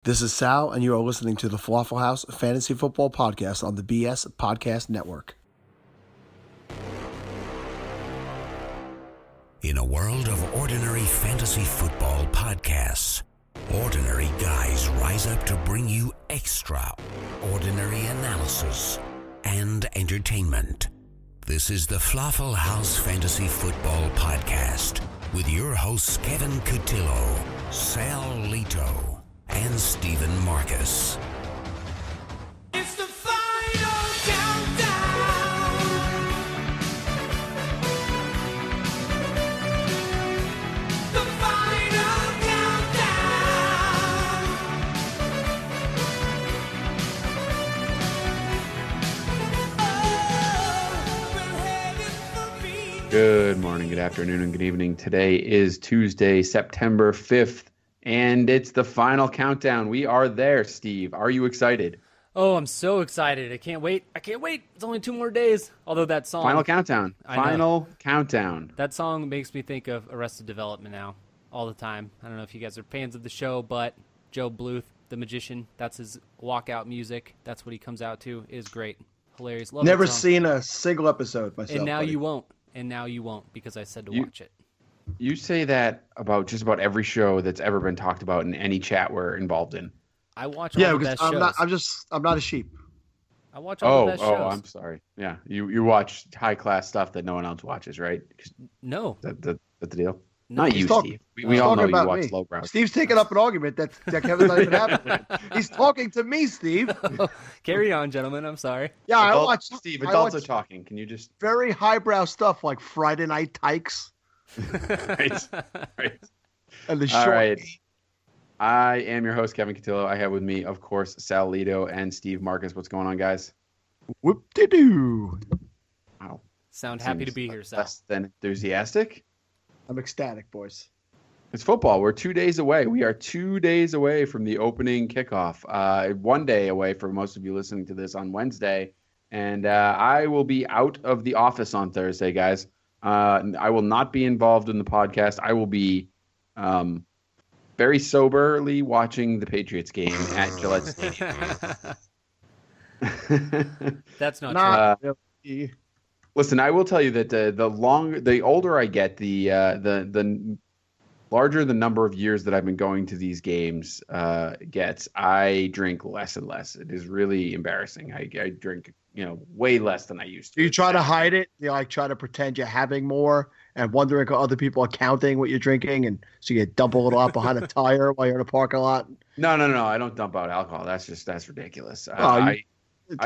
This is Sal, and you are listening to the Falafel House Fantasy Football Podcast on the BS Podcast Network. In a world of ordinary fantasy football podcasts, ordinary guys rise up to bring you extraordinary analysis and entertainment. This is the Falafel House Fantasy Football Podcast with your hosts Kevin Cotillo, Sal Lito, and Stephen Marcus. It's the final countdown. The final countdown. Oh, we're headed for me. Good morning, good afternoon, and good evening. Today is Tuesday, September 5th, and it's the final countdown. We are there, Steve. Are you excited? Oh, I'm so excited. I can't wait. It's only 2 more days. Although that song... Final countdown. Final countdown. That song makes me think of Arrested Development now, all the time. I don't know if you guys are fans of the show, but Joe Bluth, the magician, that's his walkout music. That's what he comes out to. It is great. Hilarious. Love Never that song. seen a single episode myself. And now buddy. you won't. And now you won't because I said to watch it. You say that about just about every show that's ever been talked about in any chat we're involved in. I watch all Yeah, the because best shows. I'm not a sheep. I watch all the best shows. I'm sorry. Yeah, you watch high-class stuff that no one else watches, right? No. That's the deal? No. Not He's you, talking- Steve. We He's all know talking you about watch me. lowbrow. Steve's taking up an argument that Kevin's not even having with him. He's talking to me, Steve. Carry on, gentlemen. I'm sorry. Yeah, I Adults- watch Steve, I adults are watch talking. Can you just... very highbrow stuff like Friday Night Tykes right. and the All short. right. I am your host, Kevin Cotillo. I have with me, of course, Sal Lito and Steve Marcus. What's going on, guys? Whoop-de-doo. Wow. Sound happy to Seems be here, Sal. less than enthusiastic. I'm ecstatic, boys. It's football. We're 2 days away. We are 2 days away from the opening kickoff. 1 day away for most of you listening to this on Wednesday. And I will be out of the office on Thursday, guys. I will not be involved in the podcast. I will be very soberly watching the Patriots game at Gillette Stadium. That's not true. Not really. Listen, I will tell you that the older I get, the larger the number of years that I've been going to these games gets. I drink less and less. It is really embarrassing. I drink, way less than I used to. Do you try to hide it? You try to pretend you're having more and wondering if other people are counting what you're drinking, and so you dump a little out behind a tire while you're in a parking lot? No. I don't dump out alcohol. That's ridiculous. You I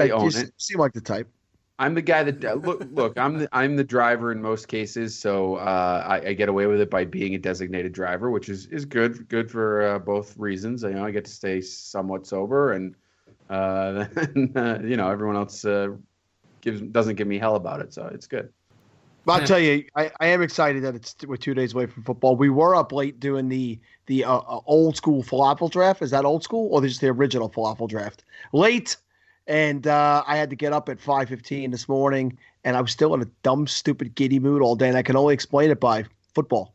own you it. seem like the type. I'm the guy that look. I'm the driver in most cases, so I get away with it by being a designated driver, which is good for both reasons. I get to stay somewhat sober, and everyone else doesn't give me hell about it, so it's good. But I'll tell you, I am excited that we're 2 days away from football. We were up late doing the old school falafel draft. Is that old school or just the original falafel draft? Late. And I had to get up at 5:15 this morning, and I was still in a dumb, stupid, giddy mood all day, and I can only explain it by football.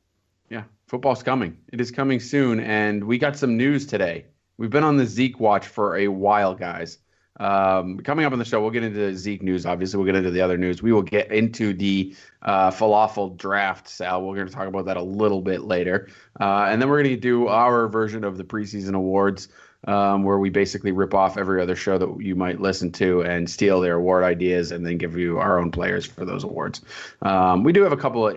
Yeah, football's coming. It is coming soon, and we got some news today. We've been on the Zeke watch for a while, guys. Coming up on the show, we'll get into Zeke news. Obviously, we'll get into the other news. We will get into the falafel draft, Sal. We're going to talk about that a little bit later. And then we're going to do our version of the preseason awards, where we basically rip off every other show that you might listen to and steal their award ideas and then give you our own players for those awards. We do have a couple of,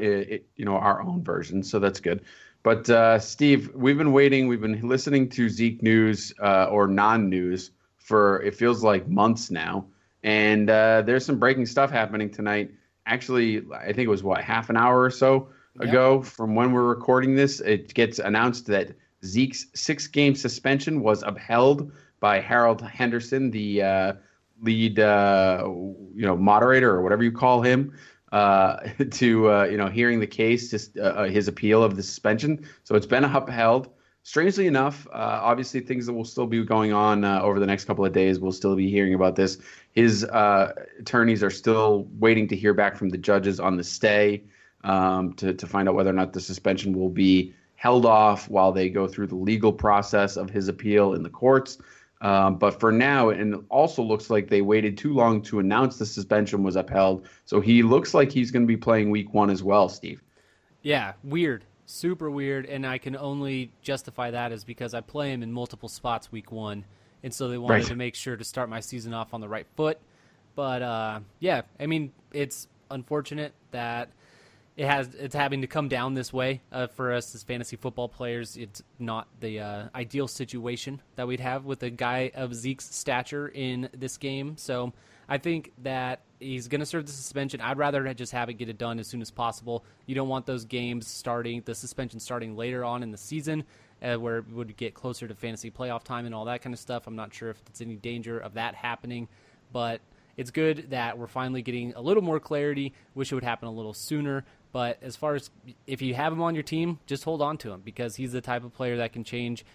our own versions, so that's good. But Steve, we've been waiting. We've been listening to Zeke news or non-news for, it feels like, months now. And there's some breaking stuff happening tonight. Actually, I think it was, half an hour or so ago from when we're recording this, it gets announced that Zeke's 6-game suspension was upheld by Harold Henderson, the lead, moderator or whatever you call him, to hearing the case, just his appeal of the suspension. So it's been upheld. Strangely enough, obviously things that will still be going on over the next couple of days. We'll still be hearing about this. His attorneys are still waiting to hear back from the judges on the stay to find out whether or not the suspension will be held off while they go through the legal process of his appeal in the courts. But for now, and it also looks like they waited too long to announce the suspension was upheld. So he looks like he's going to be playing week 1 as well, Steve. Yeah, weird. Super weird, and I can only justify that is because I play him in multiple spots week 1, and so they wanted Right. to make sure to start my season off on the right foot. But yeah, I mean, it's unfortunate that it's having to come down this way for us as fantasy football players. It's not the ideal situation that we'd have with a guy of Zeke's stature in this game. So I think that he's going to serve the suspension. I'd rather just have it get it done as soon as possible. You don't want those games starting, the suspension starting later on in the season where it would get closer to fantasy playoff time and all that kind of stuff. I'm not sure if there's any danger of that happening, but it's good that we're finally getting a little more clarity. Wish it would happen a little sooner. But as far as if you have him on your team, just hold on to him because he's the type of player that can change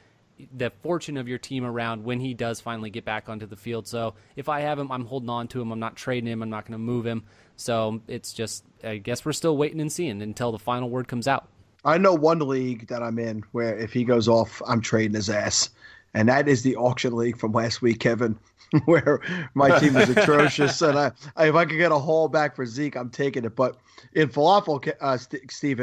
the fortune of your team around when he does finally get back onto the field. So if I have him, I'm holding on to him. I'm not trading him. I'm not going to move him. So it's just, I guess we're still waiting and seeing until the final word comes out. I know one league that I'm in where if he goes off, I'm trading his ass. And that is the auction league from last week, Kevin, where my team is atrocious. And if I could get a haul back for Zeke, I'm taking it. But in Falafel, Steve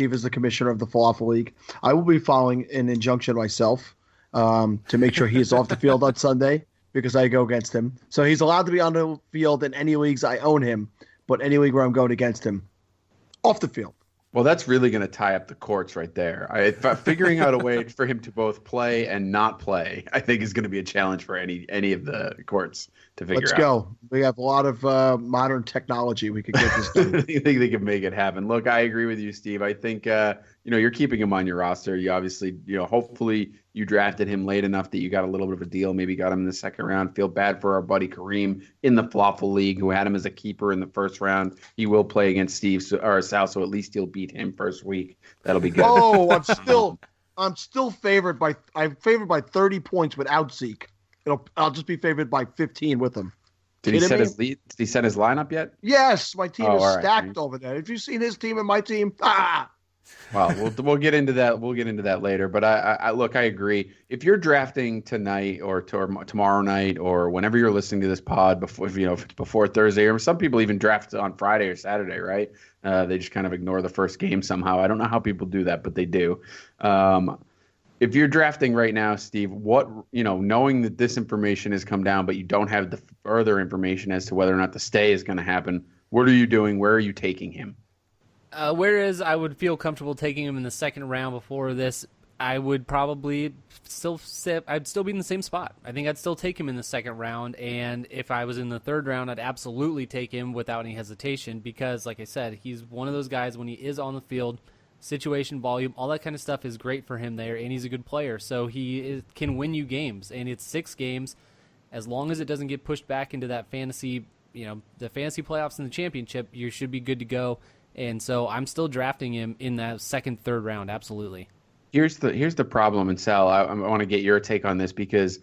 is the commissioner of the Falafel League. I will be filing an injunction myself to make sure he is off the field on Sunday because I go against him. So he's allowed to be on the field in any leagues I own him, but any league where I'm going against him, off the field. Well, that's really going to tie up the courts right there. Figuring out a way for him to both play and not play, I think, is going to be a challenge for any of the courts to figure out. Let's go. We have a lot of modern technology. We could get this done. I think they can make it happen. Look, I agree with you, Steve. I think you're keeping him on your roster. You obviously, hopefully you drafted him late enough that you got a little bit of a deal. Maybe got him in the second round. Feel bad for our buddy Kareem in the Falafel League, who had him as a keeper in the first round. He will play against Sal, so at least you'll beat him first week. That'll be good. Oh, I'm still favored by 30 points without Zeke. I'll just be favored by 15 with him. Did he set his lead? Did he set his lineup yet? Yes, my team is all right. stacked over there. Have you seen his team and my team? Well, we'll get into that. We'll get into that later. But I look, I agree. If you're drafting tonight or tomorrow night or whenever you're listening to this pod before, if it's before Thursday, or some people even draft on Friday or Saturday, right? They just kind of ignore the first game somehow. I don't know how people do that, but they do. If you're drafting right now, Steve, knowing that this information has come down, but you don't have the further information as to whether or not the stay is going to happen, what are you doing? Where are you taking him? Whereas I would feel comfortable taking him in the second round before this, I would probably I'd still be in the same spot. I think I'd still take him in the second round, and if I was in the third round, I'd absolutely take him without any hesitation because, like I said, he's one of those guys when he is on the field, situation, volume, all that kind of stuff is great for him there, and he's a good player, so can win you games, and it's 6 games. As long as it doesn't get pushed back into that fantasy, the fantasy playoffs and the championship, you should be good to go. And so I'm still drafting him in that second, third round. Absolutely. Here's the problem, and Sal, I want to get your take on this because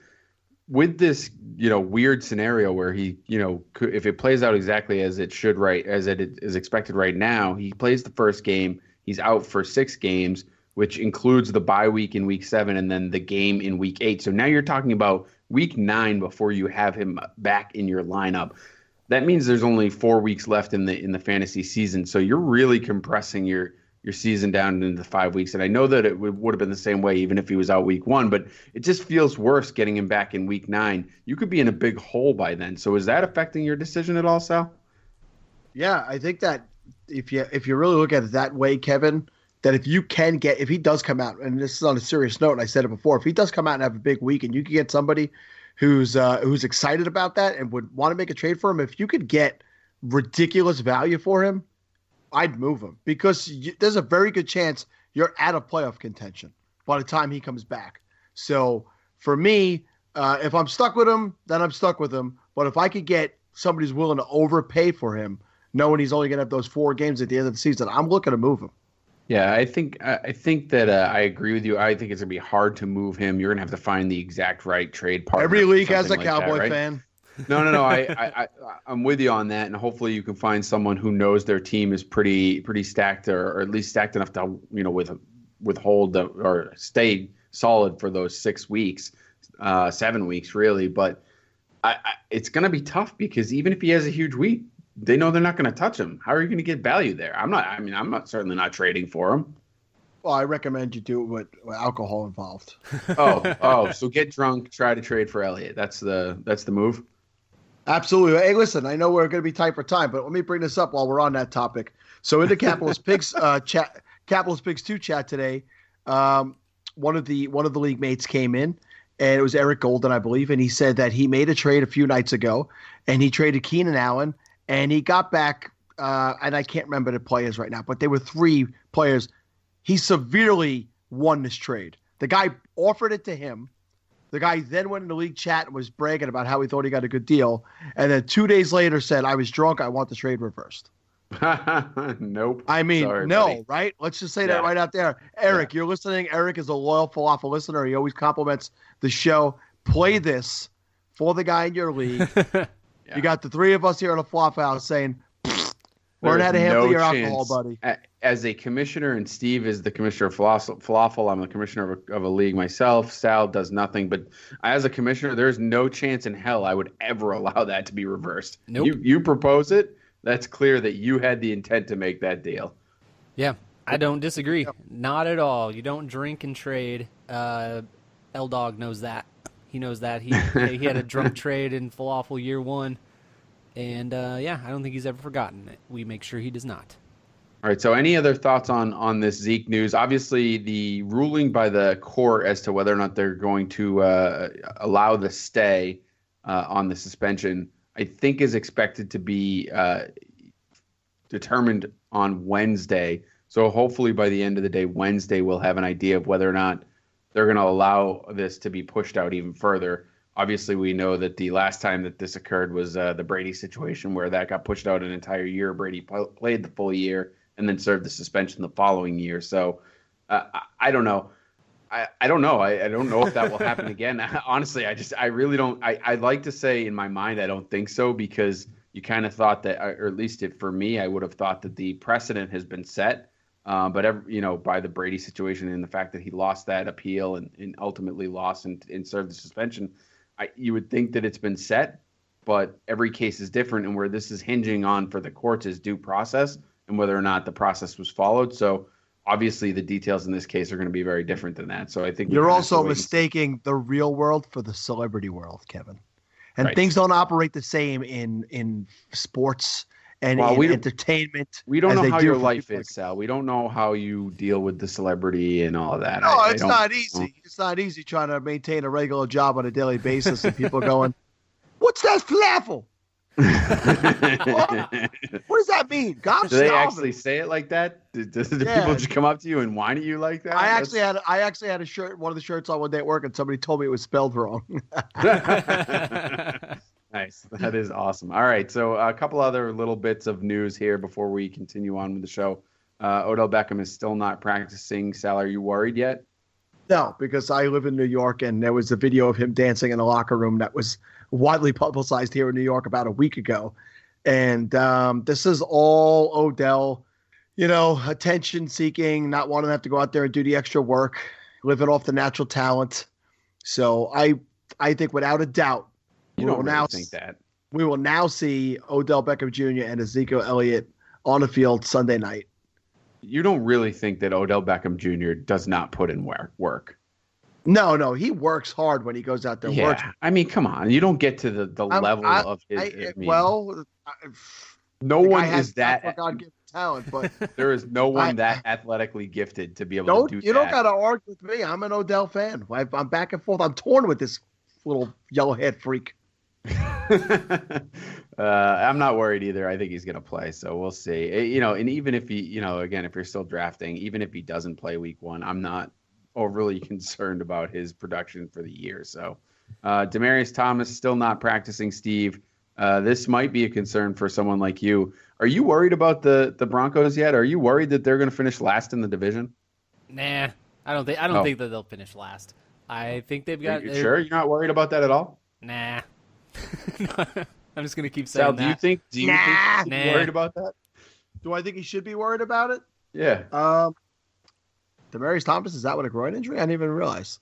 with this, weird scenario where he, if it plays out exactly as it should, right, as it is expected right now, he plays the first game, he's out for 6 games, which includes the bye week in week 7 and then the game in week 8. So now you're talking about week 9 before you have him back in your lineup. That means there's only 4 weeks left in the fantasy season. So you're really compressing your season down into 5 weeks. And I know that it would have been the same way even if he was out week 1, but it just feels worse getting him back in week 9. You could be in a big hole by then. So is that affecting your decision at all, Sal? Yeah, I think that if you really look at it that way, Kevin, that if he does come out, and this is on a serious note, and I said it before, if he does come out and have a big week and you can get somebody who's excited about that and would want to make a trade for him, if you could get ridiculous value for him, I'd move him because there's a very good chance you're out of playoff contention by the time he comes back. So for me, if I'm stuck with him, then I'm stuck with him. But if I could get somebody who's willing to overpay for him, knowing he's only going to have those 4 games at the end of the season, I'm looking to move him. Yeah, I think that I agree with you. I think it's going to be hard to move him. You're going to have to find the exact right trade partner. Every league has a something like Cowboy that, right? fan. No. I'm with you on that, and hopefully you can find someone who knows their team is pretty stacked, or at least stacked enough to with withhold or stay solid for those 6 weeks, 7 weeks really. But it's going to be tough because even if he has a huge week, they know they're not going to touch him. How are you going to get value there? I'm not certainly not trading for him. Well, I recommend you do it with alcohol involved. So get drunk, try to trade for Elliott. That's the move. Absolutely. Hey, listen, I know we're going to be tight for time, but let me bring this up while we're on that topic. So in the Capitalist Pigs chat, Capitalist Pigs 2 chat today, one of the league mates came in, and it was Eric Golden, I believe, and he said that he made a trade a few nights ago, and he traded Keenan Allen, and he got back, and I can't remember the players right now, but they were 3 players. He severely won this trade. The guy offered it to him. The guy then went in the league chat and was bragging about how he thought he got a good deal. And then 2 days later said, I was drunk. I want the trade reversed. Nope. I mean, Sorry, no, buddy. right? Let's just say that right out there. Eric, you're listening. Eric is a loyal falafel listener. He always compliments the show. Play this for the guy in your league. You got the 3 of us here in a falafel house saying, learn how to handle your alcohol, buddy. As a commissioner, and Steve is the commissioner of falafel, I'm the commissioner of a league myself. Sal does nothing. But as a commissioner, there's no chance in hell I would ever allow that to be reversed. Nope. You propose it, that's clear that you had the intent to make that deal. Yeah, I don't disagree. Not at all. You don't drink and trade. L-Dog knows that. He knows that. He had a drunk trade in falafel year 1. And, I don't think he's ever forgotten it. We make sure he does not. All right, so any other thoughts on this Zeke news? Obviously, the ruling by the court as to whether or not they're going to allow the stay on the suspension, I think is expected to be determined on Wednesday. So hopefully by the end of the day, Wednesday, we'll have an idea of whether or not they're going to allow this to be pushed out even further. Obviously, we know that the last time that this occurred was the Brady situation where that got pushed out an entire year. Brady played the full year and then served the suspension the following year. So I don't know. I don't know. I don't know if that will happen again. Honestly, I really don't. I'd like to say in my mind I don't think so, because you kind of thought that, or at least for me, I would have thought that the precedent has been set. But by the Brady situation and the fact that he lost that appeal and ultimately lost and served the suspension, you would think that it's been set. But every case is different, and where this is hinging on for the courts is due process and whether or not the process was followed. So obviously the details in this case are going to be very different than that. So I think you're also mistaking the real world for the celebrity world, Kevin. And Right. Things don't operate the same in sports and in entertainment. We don't as know they how do your for life people is, Sal. We don't know how you deal with the celebrity and all of that. No, it's not easy. It's not easy trying to maintain a regular job on a daily basis and people going, what's that falafel? What does that mean? God, Do they actually say it like that? Do people just come up to you and whine at you like that? I actually had a shirt, one of the shirts on one day at work, and somebody told me it was spelled wrong. Nice. That is awesome. All right. So a couple other little bits of news here before we continue on with the show. Odell Beckham is still not practicing. Sal, are you worried yet? No, because I live in New York, and there was a video of him dancing in a locker room that was widely publicized here in New York about a week ago. And this is all Odell, attention seeking, not wanting to have to go out there and do the extra work, living off the natural talent. So I think without a doubt, You don't really think that. we will now see Odell Beckham Jr. and Ezekiel Elliott on the field Sunday night. You don't really think that Odell Beckham Jr. does not put in work. No, he works hard when he goes out there. Yeah, Works. I mean, come on. You don't get to the level of his. No one is that. God-given talent, but There is no one that athletically gifted to be able to do that. you don't got to argue with me. I'm an Odell fan. I'm back and forth. I'm torn with this little yellow-haired freak. I'm not worried either. I think he's going to play, so we'll see. And even if he, again, if you're still drafting, even if he doesn't play week 1, I'm not overly concerned about his production for the year. So Demaryius Thomas still not practicing, Steve. This might be a concern for someone like you. Are you worried about the Broncos yet? Are you worried that they're going to finish last in the division? Nah, I don't think that they'll finish last. I think they've got. You sure you're not worried about that at all? Nah. I'm just gonna keep saying Sal, that. do you think you're worried about that? Do I think he should be worried about it? Yeah. Demaryius Thomas is out with a groin injury? I didn't even realize.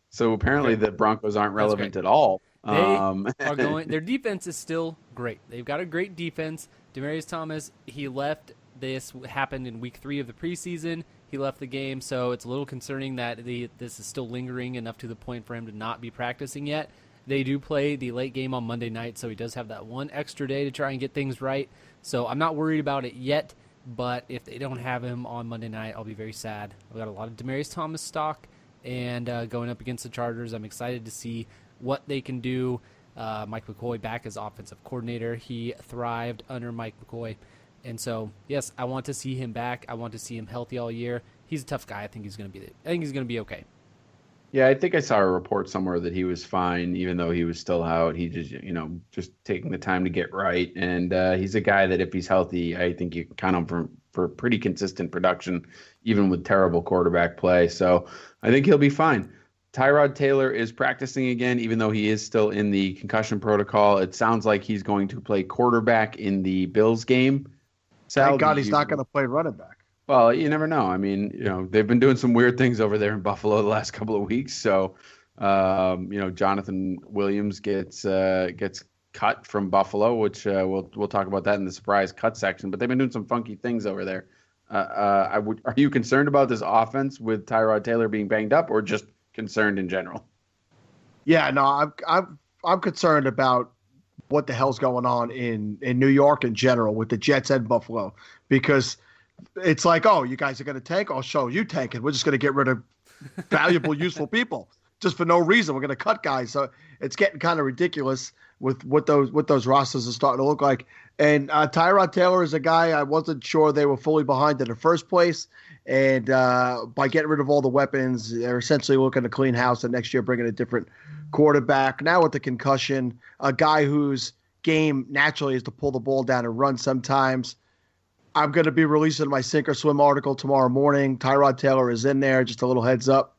So apparently the Broncos aren't relevant great. at all. They are going. Their defense is still great. They've got a great defense. Demaryius Thomas, he left. This happened in week 3 of the preseason. He left the game, so it's a little concerning that this is still lingering enough to the point for him to not be practicing yet. They do play the late game on Monday night, so he does have that one extra day to try and get things right. So I'm not worried about it yet, but if they don't have him on Monday night, I'll be very sad. I've got a lot of Demaryius Thomas stock, and going up against the Chargers, I'm excited to see what they can do. Mike McCoy back as offensive coordinator. He thrived under Mike McCoy. And so, yes, I want to see him back. I want to see him healthy all year. He's a tough guy. I think he's going to be okay. Yeah, I think I saw a report somewhere that he was fine, even though he was still out. He just taking the time to get right. And he's a guy that if he's healthy, I think you can count on for pretty consistent production, even with terrible quarterback play. So I think he'll be fine. Tyrod Taylor is practicing again, even though he is still in the concussion protocol. It sounds like he's going to play quarterback in the Bills game. Thank God he's not going to play running back. Well, you never know. I mean, they've been doing some weird things over there in Buffalo the last couple of weeks. So, Jonathan Williams gets cut from Buffalo, which we'll talk about that in the surprise cut section. But they've been doing some funky things over there. Are you concerned about this offense with Tyrod Taylor being banged up, or just concerned in general? Yeah, no, I'm concerned about what the hell's going on in New York in general with the Jets and Buffalo, because it's like, oh, you guys are going to tank? I'll show you tanking. We're just going to get rid of valuable, useful people just for no reason. We're going to cut guys. So it's getting kind of ridiculous with what those rosters are starting to look like. And Tyrod Taylor is a guy I wasn't sure they were fully behind in the first place. And by getting rid of all the weapons, they're essentially looking to clean house, and next year bringing a different quarterback. Now with the concussion, a guy whose game naturally is to pull the ball down and run sometimes. I'm going to be releasing my Sink or Swim article tomorrow morning. Tyrod Taylor is in there, just a little heads up.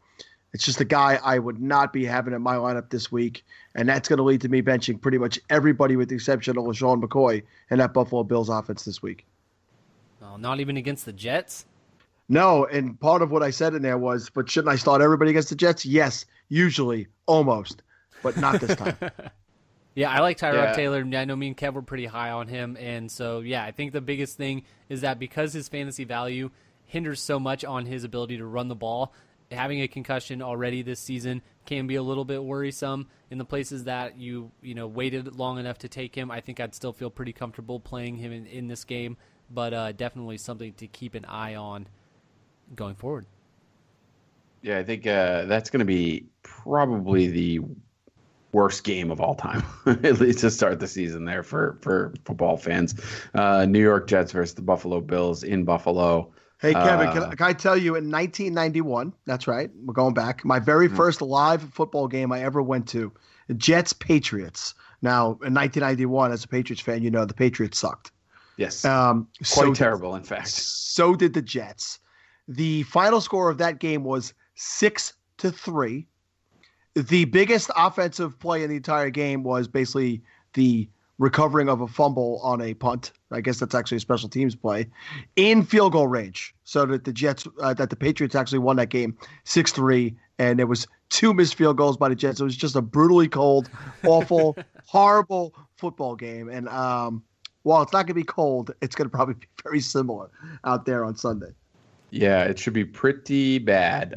It's just a guy I would not be having in my lineup this week, and that's going to lead to me benching pretty much everybody with the exception of LaShawn McCoy in that Buffalo Bills offense this week. Oh, not even against the Jets? No, and part of what I said in there was, but shouldn't I start everybody against the Jets? Yes, usually, almost, but not this time. Yeah, I like Tyrod Taylor. I know me and Kev were pretty high on him. And so, yeah, I think the biggest thing is that because his fantasy value hinders so much on his ability to run the ball, having a concussion already this season can be a little bit worrisome. In the places that you waited long enough to take him, I think I'd still feel pretty comfortable playing him in this game. But definitely something to keep an eye on going forward. Yeah, I think that's going to be probably the worst game of all time, at least to start the season there for football fans. New York Jets versus the Buffalo Bills in Buffalo. Hey, Kevin, can I tell you, in 1991, that's right, we're going back, my very first live football game I ever went to, Jets-Patriots. Now, in 1991, as a Patriots fan, you know the Patriots sucked. Yes, quite terrible, in fact. So did the Jets. The final score of that game was 6-3. The biggest offensive play in the entire game was basically the recovering of a fumble on a punt. I guess that's actually a special teams play in field goal range, so that the Patriots actually won that game 6-3. And there was 2 missed field goals by the Jets. It was just a brutally cold, awful, horrible football game. And while it's not going to be cold, it's going to probably be very similar out there on Sunday. Yeah, it should be pretty bad.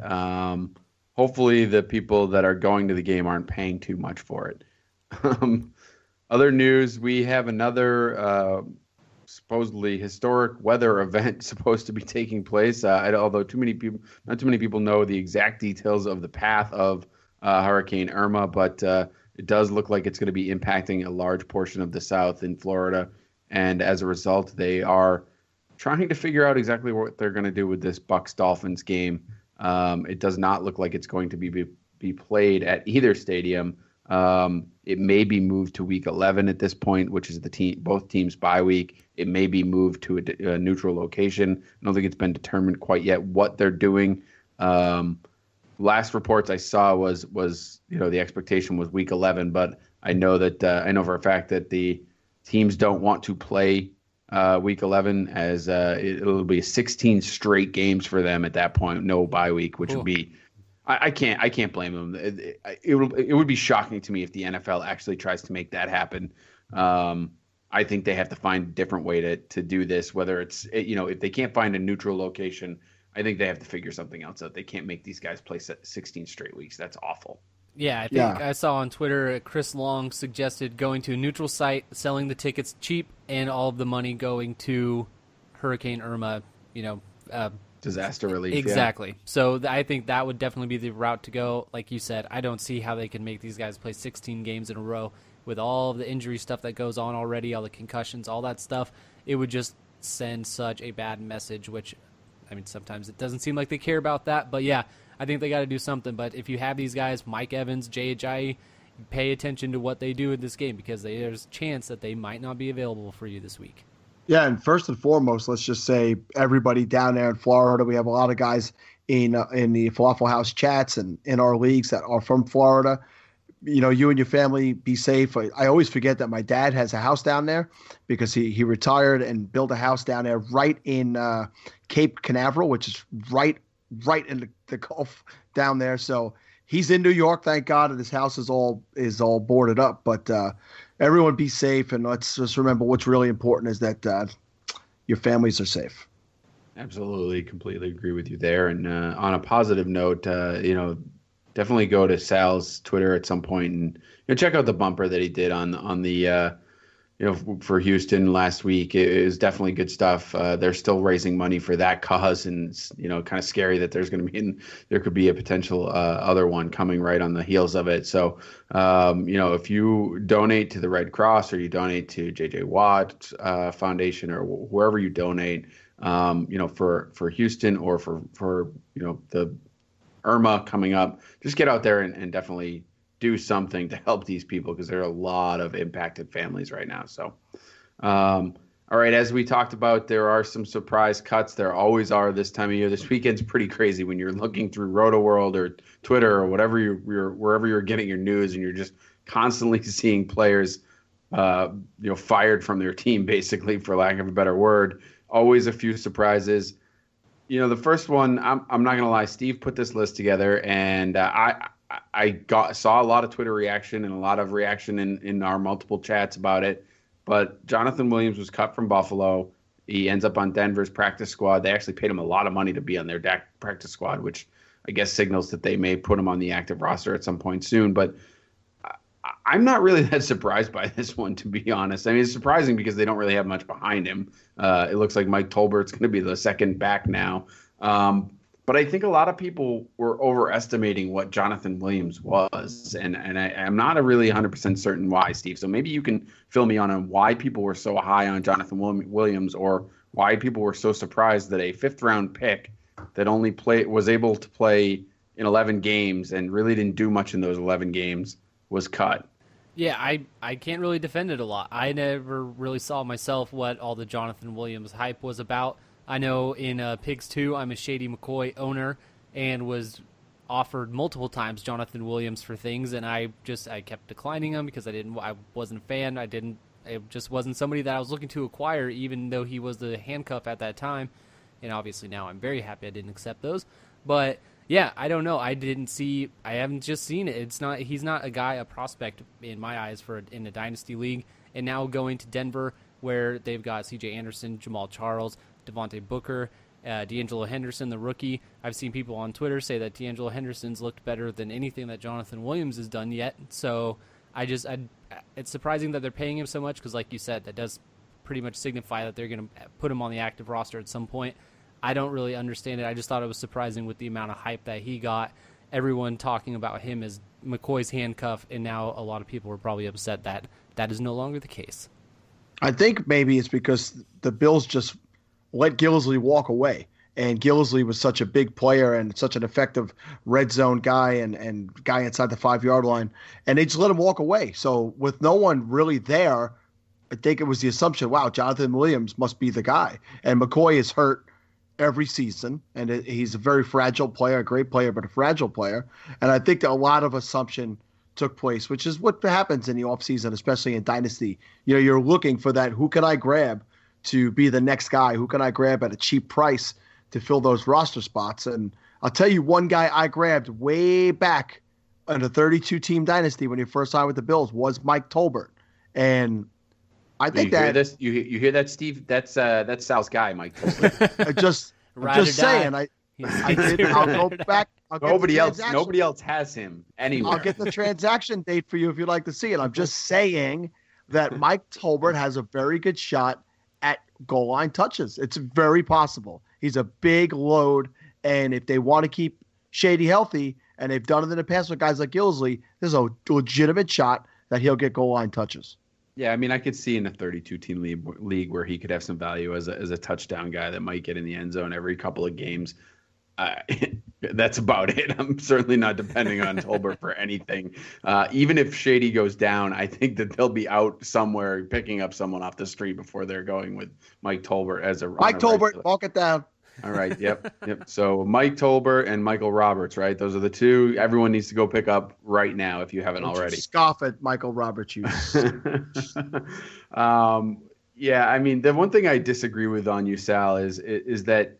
Hopefully the people that are going to the game aren't paying too much for it. Other news, we have another supposedly historic weather event supposed to be taking place. Although not too many people know the exact details of the path of Hurricane Irma, but it does look like it's going to be impacting a large portion of the South in Florida. And as a result, they are trying to figure out exactly what they're going to do with this Bucs-Dolphins game. It does not look like it's going to be played at either stadium. It may be moved to week 11 at this point, which is both teams' bye week. It may be moved to a neutral location. I don't think it's been determined quite yet what they're doing. Last reports I saw was the expectation was week 11, but I know for a fact that the teams don't want to play week 11, as it'll be 16 straight games for them at that point, no bye week, which would be I can't blame them. It would be shocking to me if the NFL actually tries to make that happen. I think they have to find a different way to do this, whether it's, if they can't find a neutral location, I think they have to figure something else out. They can't make these guys play 16 straight weeks. That's awful. Yeah, I think I saw on Twitter Chris Long suggested going to a neutral site, selling the tickets cheap, and all of the money going to Hurricane Irma, Disaster relief. exactly. So I think that would definitely be the route to go. Like you said, I don't see how they can make these guys play 16 games in a row with all of the injury stuff that goes on already, all the concussions, all that stuff. It would just send such a bad message, which, I mean, sometimes it doesn't seem like they care about that. But, yeah, I think they got to do something. But if you have these guys, Mike Evans, Jay Ajayi, pay attention to what they do in this game, because there's a chance that they might not be available for you this week. Yeah, and first and foremost, let's just say everybody down there in Florida, we have a lot of guys in the Falafel House chats and in our leagues that are from Florida. You and your family be safe. I always forget that my dad has a house down there because he retired and built a house down there right in Cape Canaveral, which is right in the Gulf down there. So he's in New York, thank God, and his house is all boarded up. But everyone be safe, and let's just remember what's really important is that your families are safe. Absolutely, completely agree with you there. And on a positive note, definitely go to Sal's Twitter at some point and check out the bumper that he did on the for Houston last week. It is definitely good stuff. They're still raising money for that cause, and it's, kind of scary that there could be a potential other one coming right on the heels of it. So, if you donate to the Red Cross or you donate to JJ Watt Foundation or wherever you donate, for Houston or for the Irma coming up, just get out there and definitely do something to help these people, because there are a lot of impacted families right now. So, all right, as we talked about, there are some surprise cuts. There always are this time of year. This weekend's pretty crazy when you're looking through RotoWorld or Twitter or whatever wherever you're getting your news, and you're just constantly seeing players, fired from their team, basically, for lack of a better word. Always a few surprises. The first one, I'm not gonna lie, Steve put this list together, and I saw a lot of Twitter reaction and a lot of reaction in our multiple chats about it. But Jonathan Williams was cut from Buffalo. He ends up on Denver's practice squad. They actually paid him a lot of money to be on their practice squad, which I guess signals that they may put him on the active roster at some point soon. But I'm not really that surprised by this one, to be honest. I mean, it's surprising because they don't really have much behind him. It looks like Mike Tolbert's going to be the second back now. But I think a lot of people were overestimating what Jonathan Williams was, and I'm not really 100% certain why, Steve. So maybe you can fill me on why people were so high on Jonathan Williams, or why people were so surprised that a fifth-round pick that only was able to play in 11 games and really didn't do much in those 11 games was cut. Yeah, I can't really defend it a lot. I never really saw myself what all the Jonathan Williams hype was about. I know in Pigs 2, I'm a Shady McCoy owner and was offered multiple times Jonathan Williams for things, and I kept declining them because I wasn't a fan. It just wasn't somebody that I was looking to acquire, even though he was the handcuff at that time. And obviously now I'm very happy I didn't accept those. But yeah, I don't know. I haven't just seen it. He's not a prospect in my eyes in a dynasty league. And now going to Denver, where they've got C.J. Anderson, Jamal Charles, Devontae Booker, D'Angelo Henderson, the rookie. I've seen people on Twitter say that D'Angelo Henderson's looked better than anything that Jonathan Williams has done yet. So it's surprising that they're paying him so much, because like you said, that does pretty much signify that they're going to put him on the active roster at some point. I don't really understand it. I just thought it was surprising with the amount of hype that he got. Everyone talking about him as McCoy's handcuff, and now a lot of people were probably upset that that is no longer the case. I think maybe it's because the Bills just let Gillislee walk away. And Gillislee was such a big player and such an effective red zone guy and guy inside the 5-yard line. And they just let him walk away. So with no one really there, I think it was the assumption, wow, Jonathan Williams must be the guy. And McCoy is hurt every season, and he's a very fragile player, a great player, but a fragile player. And I think that a lot of assumption took place, which is what happens in the offseason, especially in Dynasty. You're looking for that, who can I grab to be the next guy. Who can I grab at a cheap price to fill those roster spots? And I'll tell you one guy I grabbed way back in the 32-team dynasty when he first signed with the Bills was Mike Tolbert. And I think you hear that this? You hear that, Steve? That's Sal's guy, Mike. Tolbert. I'm just saying. I'll go back. Nobody else has him anywhere. I'll get the transaction date for you if you'd like to see it. I'm just saying that Mike Tolbert has a very good shot at goal line touches. It's very possible. He's a big load, and if they want to keep Shady healthy, and they've done it in the past with guys like Gillisley, there's a legitimate shot that he'll get goal line touches. Yeah, I mean, I could see in a 32-team league where he could have some value as a touchdown guy that might get in the end zone every couple of games. That's about it. I'm certainly not depending on Tolbert for anything. Even if Shady goes down, I think that they'll be out somewhere picking up someone off the street before they're going with Mike Tolbert as a Mike Tolbert, walk it down. All right. Yep. So Mike Tolbert and Michael Roberts, right? Those are the two everyone needs to go pick up right now if you haven't already. Scoff at Michael Roberts. Yeah, I mean, the one thing I disagree with on you, Sal, is that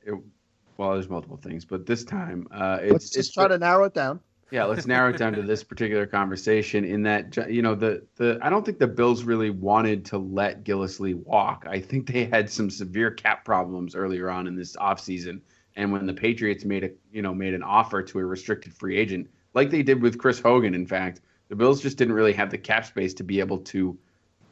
well, there's multiple things, but this time let's just try to narrow it down. Yeah, let's narrow it down to this particular conversation. In that, I don't think the Bills really wanted to let Gillisley walk. I think they had some severe cap problems earlier on in this offseason. And when the Patriots made an offer to a restricted free agent, like they did with Chris Hogan, in fact, the Bills just didn't really have the cap space to be able to,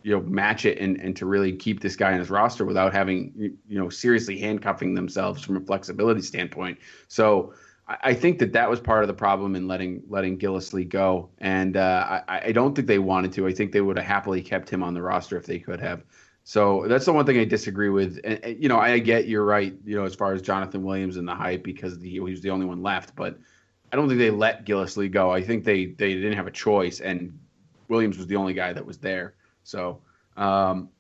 match it and to really keep this guy on his roster without having, seriously handcuffing themselves from a flexibility standpoint. So I think that was part of the problem in letting Gillisley go. And I don't think they wanted to. I think they would have happily kept him on the roster if they could have. So that's the one thing I disagree with. And I get you're right, as far as Jonathan Williams and the hype because he was the only one left. But I don't think they let Gillisley go. I think they didn't have a choice, and Williams was the only guy that was there. So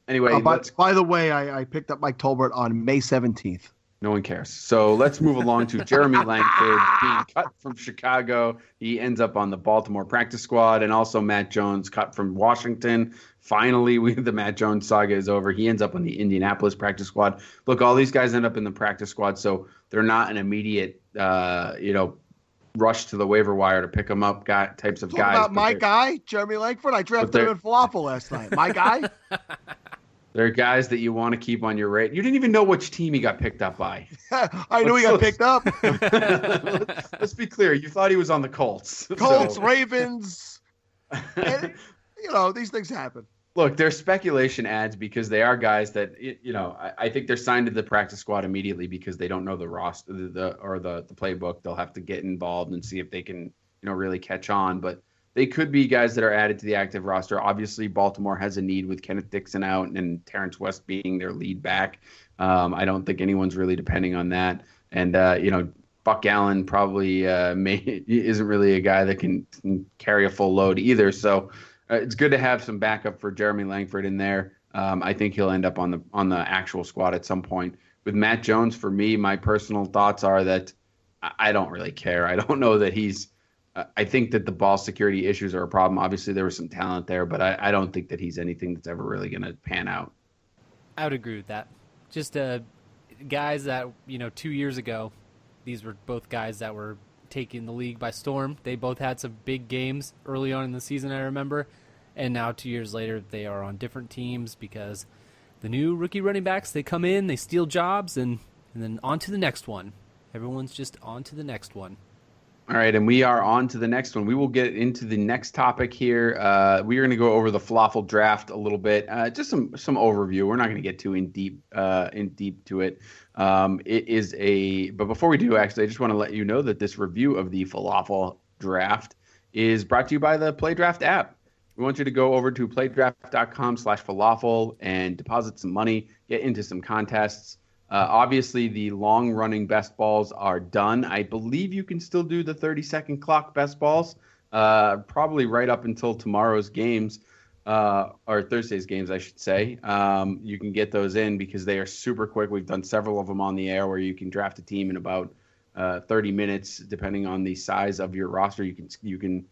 anyway. By the way, I picked up Mike Tolbert on May 17th. No one cares. So let's move along to Jeremy Langford being cut from Chicago. He ends up on the Baltimore practice squad, and also Matt Jones cut from Washington. Finally, the Matt Jones saga is over. He ends up on the Indianapolis practice squad. Look, all these guys end up in the practice squad, so they're not an immediate, rush to the waiver wire to pick them up types of guys. About my guy, Jeremy Langford. I drafted him in falafel last night. My guy. They're guys that you want to keep on your radar. You didn't even know which team he got picked up by. I knew he got picked up. Let's be clear. You thought he was on the Colts. Ravens. And, these things happen. Look, there's speculation ads because they are guys that, I think they're signed to the practice squad immediately because they don't know the roster the playbook. They'll have to get involved and see if they can, really catch on. But they could be guys that are added to the active roster. Obviously, Baltimore has a need with Kenneth Dixon out and Terrence West being their lead back. I don't think anyone's really depending on that. And, Buck Allen probably isn't really a guy that can carry a full load either. So it's good to have some backup for Jeremy Langford in there. I think he'll end up on the actual squad at some point. With Matt Jones, for me, my personal thoughts are that I don't really care. I don't know that he's I think that the ball security issues are a problem. Obviously, there was some talent there, but I don't think that he's anything that's ever really going to pan out. I would agree with that. Just guys that, 2 years ago, these were both guys that were taking the league by storm. They both had some big games early on in the season, I remember. And now 2 years later, they are on different teams because the new rookie running backs, they come in, they steal jobs, and then on to the next one. Everyone's just on to the next one. All right, and we are on to the next one. We will get into the next topic here. We are going to go over the falafel draft a little bit, just some overview. We're not going to get too in deep to it. But before we do, actually, I just want to let you know that this review of the falafel draft is brought to you by the PlayDraft app. We want you to go over to playdraft.com/falafel and deposit some money, get into some contests. Obviously, the long-running best balls are done. I believe you can still do the 30-second clock best balls, probably right up until tomorrow's games, or Thursday's games, I should say. You can get those in because they are super quick. We've done several of them on the air where you can draft a team in about 30 minutes, depending on the size of your roster. You can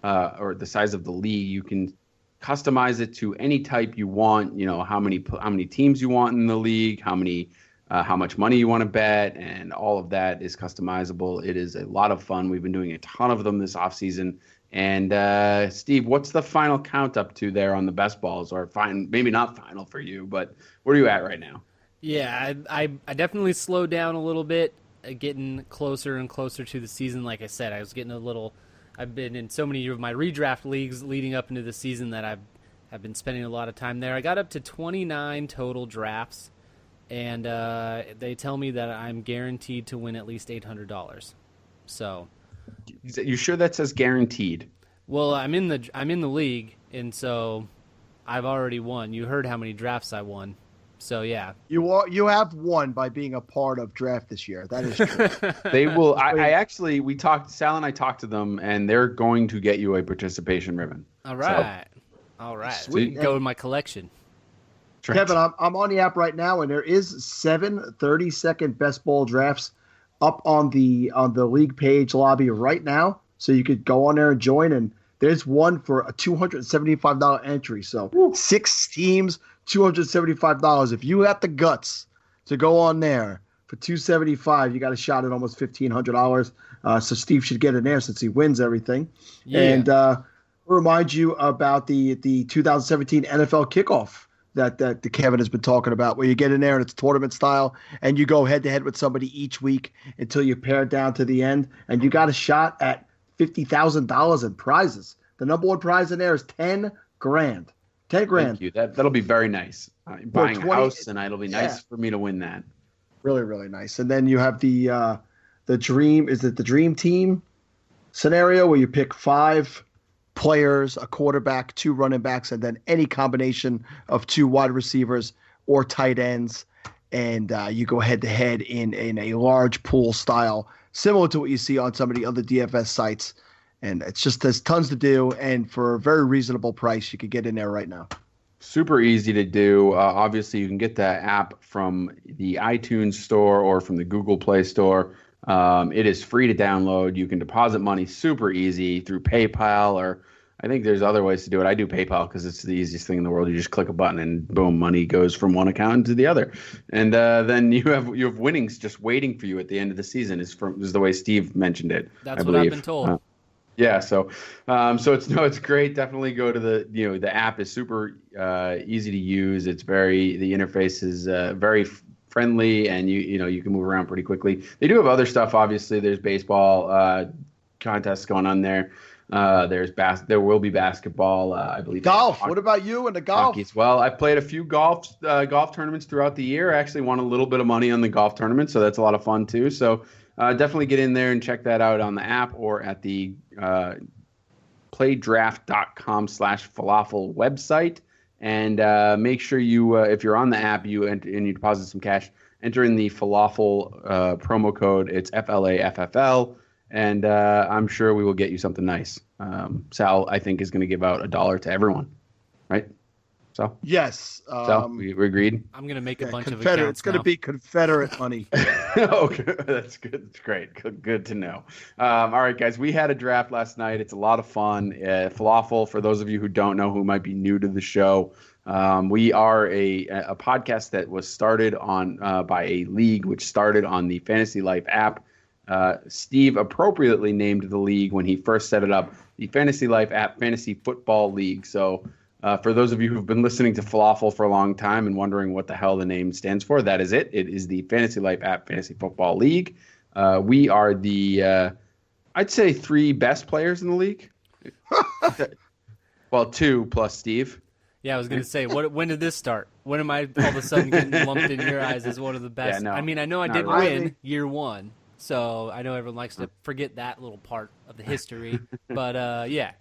or the size of the league. You can customize it to any type you want. How many teams you want in the league, how much money you want to bet, and all of that is customizable. It is a lot of fun. We've been doing a ton of them this offseason. And Steve, what's the final count up to there on the best balls? Or maybe not final for you, but where are you at right now? Yeah, I definitely slowed down a little bit, getting closer and closer to the season. Like I said, I've been in so many of my redraft leagues leading up into the season that I've been spending a lot of time there. I got up to 29 total drafts, and they tell me that I'm guaranteed to win at least $800. So, you sure that says guaranteed? well, I'm in the league, and so I've already won. You heard how many drafts I won. So yeah, You have won by being a part of draft this year. That is true. They will. Sal and I talked to them, and they're going to get you a participation ribbon. all right, all right. Sweet. Go in my collection. Kevin, I'm on the app right now, and there is 7 30-second best ball drafts up on the league page lobby right now. So you could go on there and join. And there's one for a $275 entry. So 6 teams, $275. If you have the guts to go on there for $275, you got a shot at almost $1,500. So Steve should get in there since he wins everything. Yeah. And remind you about the 2017 NFL kickoff that Kevin has been talking about, where you get in there and it's tournament style, and you go head to head with somebody each week until you pare it down to the end, and you got a shot at $50,000 in prizes. The number one prize in there is $10,000. $10,000. Thank you. That'll be very nice. Buying 20 a house, and it'll be nice for me to win that. Really, really nice. And then you have the dream. Is it the dream team scenario where you pick 5 players, a quarterback, 2 running backs, and then any combination of 2 wide receivers or tight ends, and you go head to head in a large pool style, similar to what you see on some of the other DFS sites. And it's just, there's tons to do, and for a very reasonable price, you could get in there right now. Super easy to do. Obviously, you can get that app from the iTunes store or from the Google Play Store. It is free to download. You can deposit money super easy through PayPal, or I think there's other ways to do it. I do PayPal because it's the easiest thing in the world. You just click a button and boom, money goes from one account to the other. And then you have winnings just waiting for you at the end of the season. Is the way Steve mentioned it. That's what I've been told. Yeah, so it's great. Definitely go to the app is super easy to use. The interface is very friendly, and you can move around pretty quickly. They do have other stuff. Obviously, there's baseball contests going on there. There will be basketball. I believe Golf. What about you and the golf? Hockey. Well, I've played a few golf tournaments throughout the year. I actually won a little bit of money on the golf tournament, so that's a lot of fun too. So definitely get in there and check that out on the app or at the playdraft.com/falafel website. And make sure you, if you're on the app, and you deposit some cash, enter in the falafel promo code. It's FLAFFL. And I'm sure we will get you something nice. Sal, I think, is going to give out $1 to everyone, right? So yes. Sal, we agreed. I'm gonna make a bunch of Confederate. accounts It's going to now. be Confederate money. Okay, that's good. That's great. Good to know. All right, guys, we had a draft last night. It's a lot of fun. Falafel, for those of you who don't know, who might be new to the show, we are a podcast that was started on by a league which started on the Fantasy Life app. Steve appropriately named the league when he first set it up the Fantasy Life app Fantasy Football League. So for those of you who've been listening to Falafel for a long time and wondering what the hell the name stands for, that is it. It is the Fantasy Life app Fantasy Football League. We are the, I'd say, 3 best players in the league. Well, 2 plus Steve. Yeah, I was gonna say, when did this start? When am I all of a sudden getting lumped in your eyes as one of the best? Yeah, no, I mean, I know I not did really. win year 1, so I know everyone likes to forget that little part of the history. But yeah,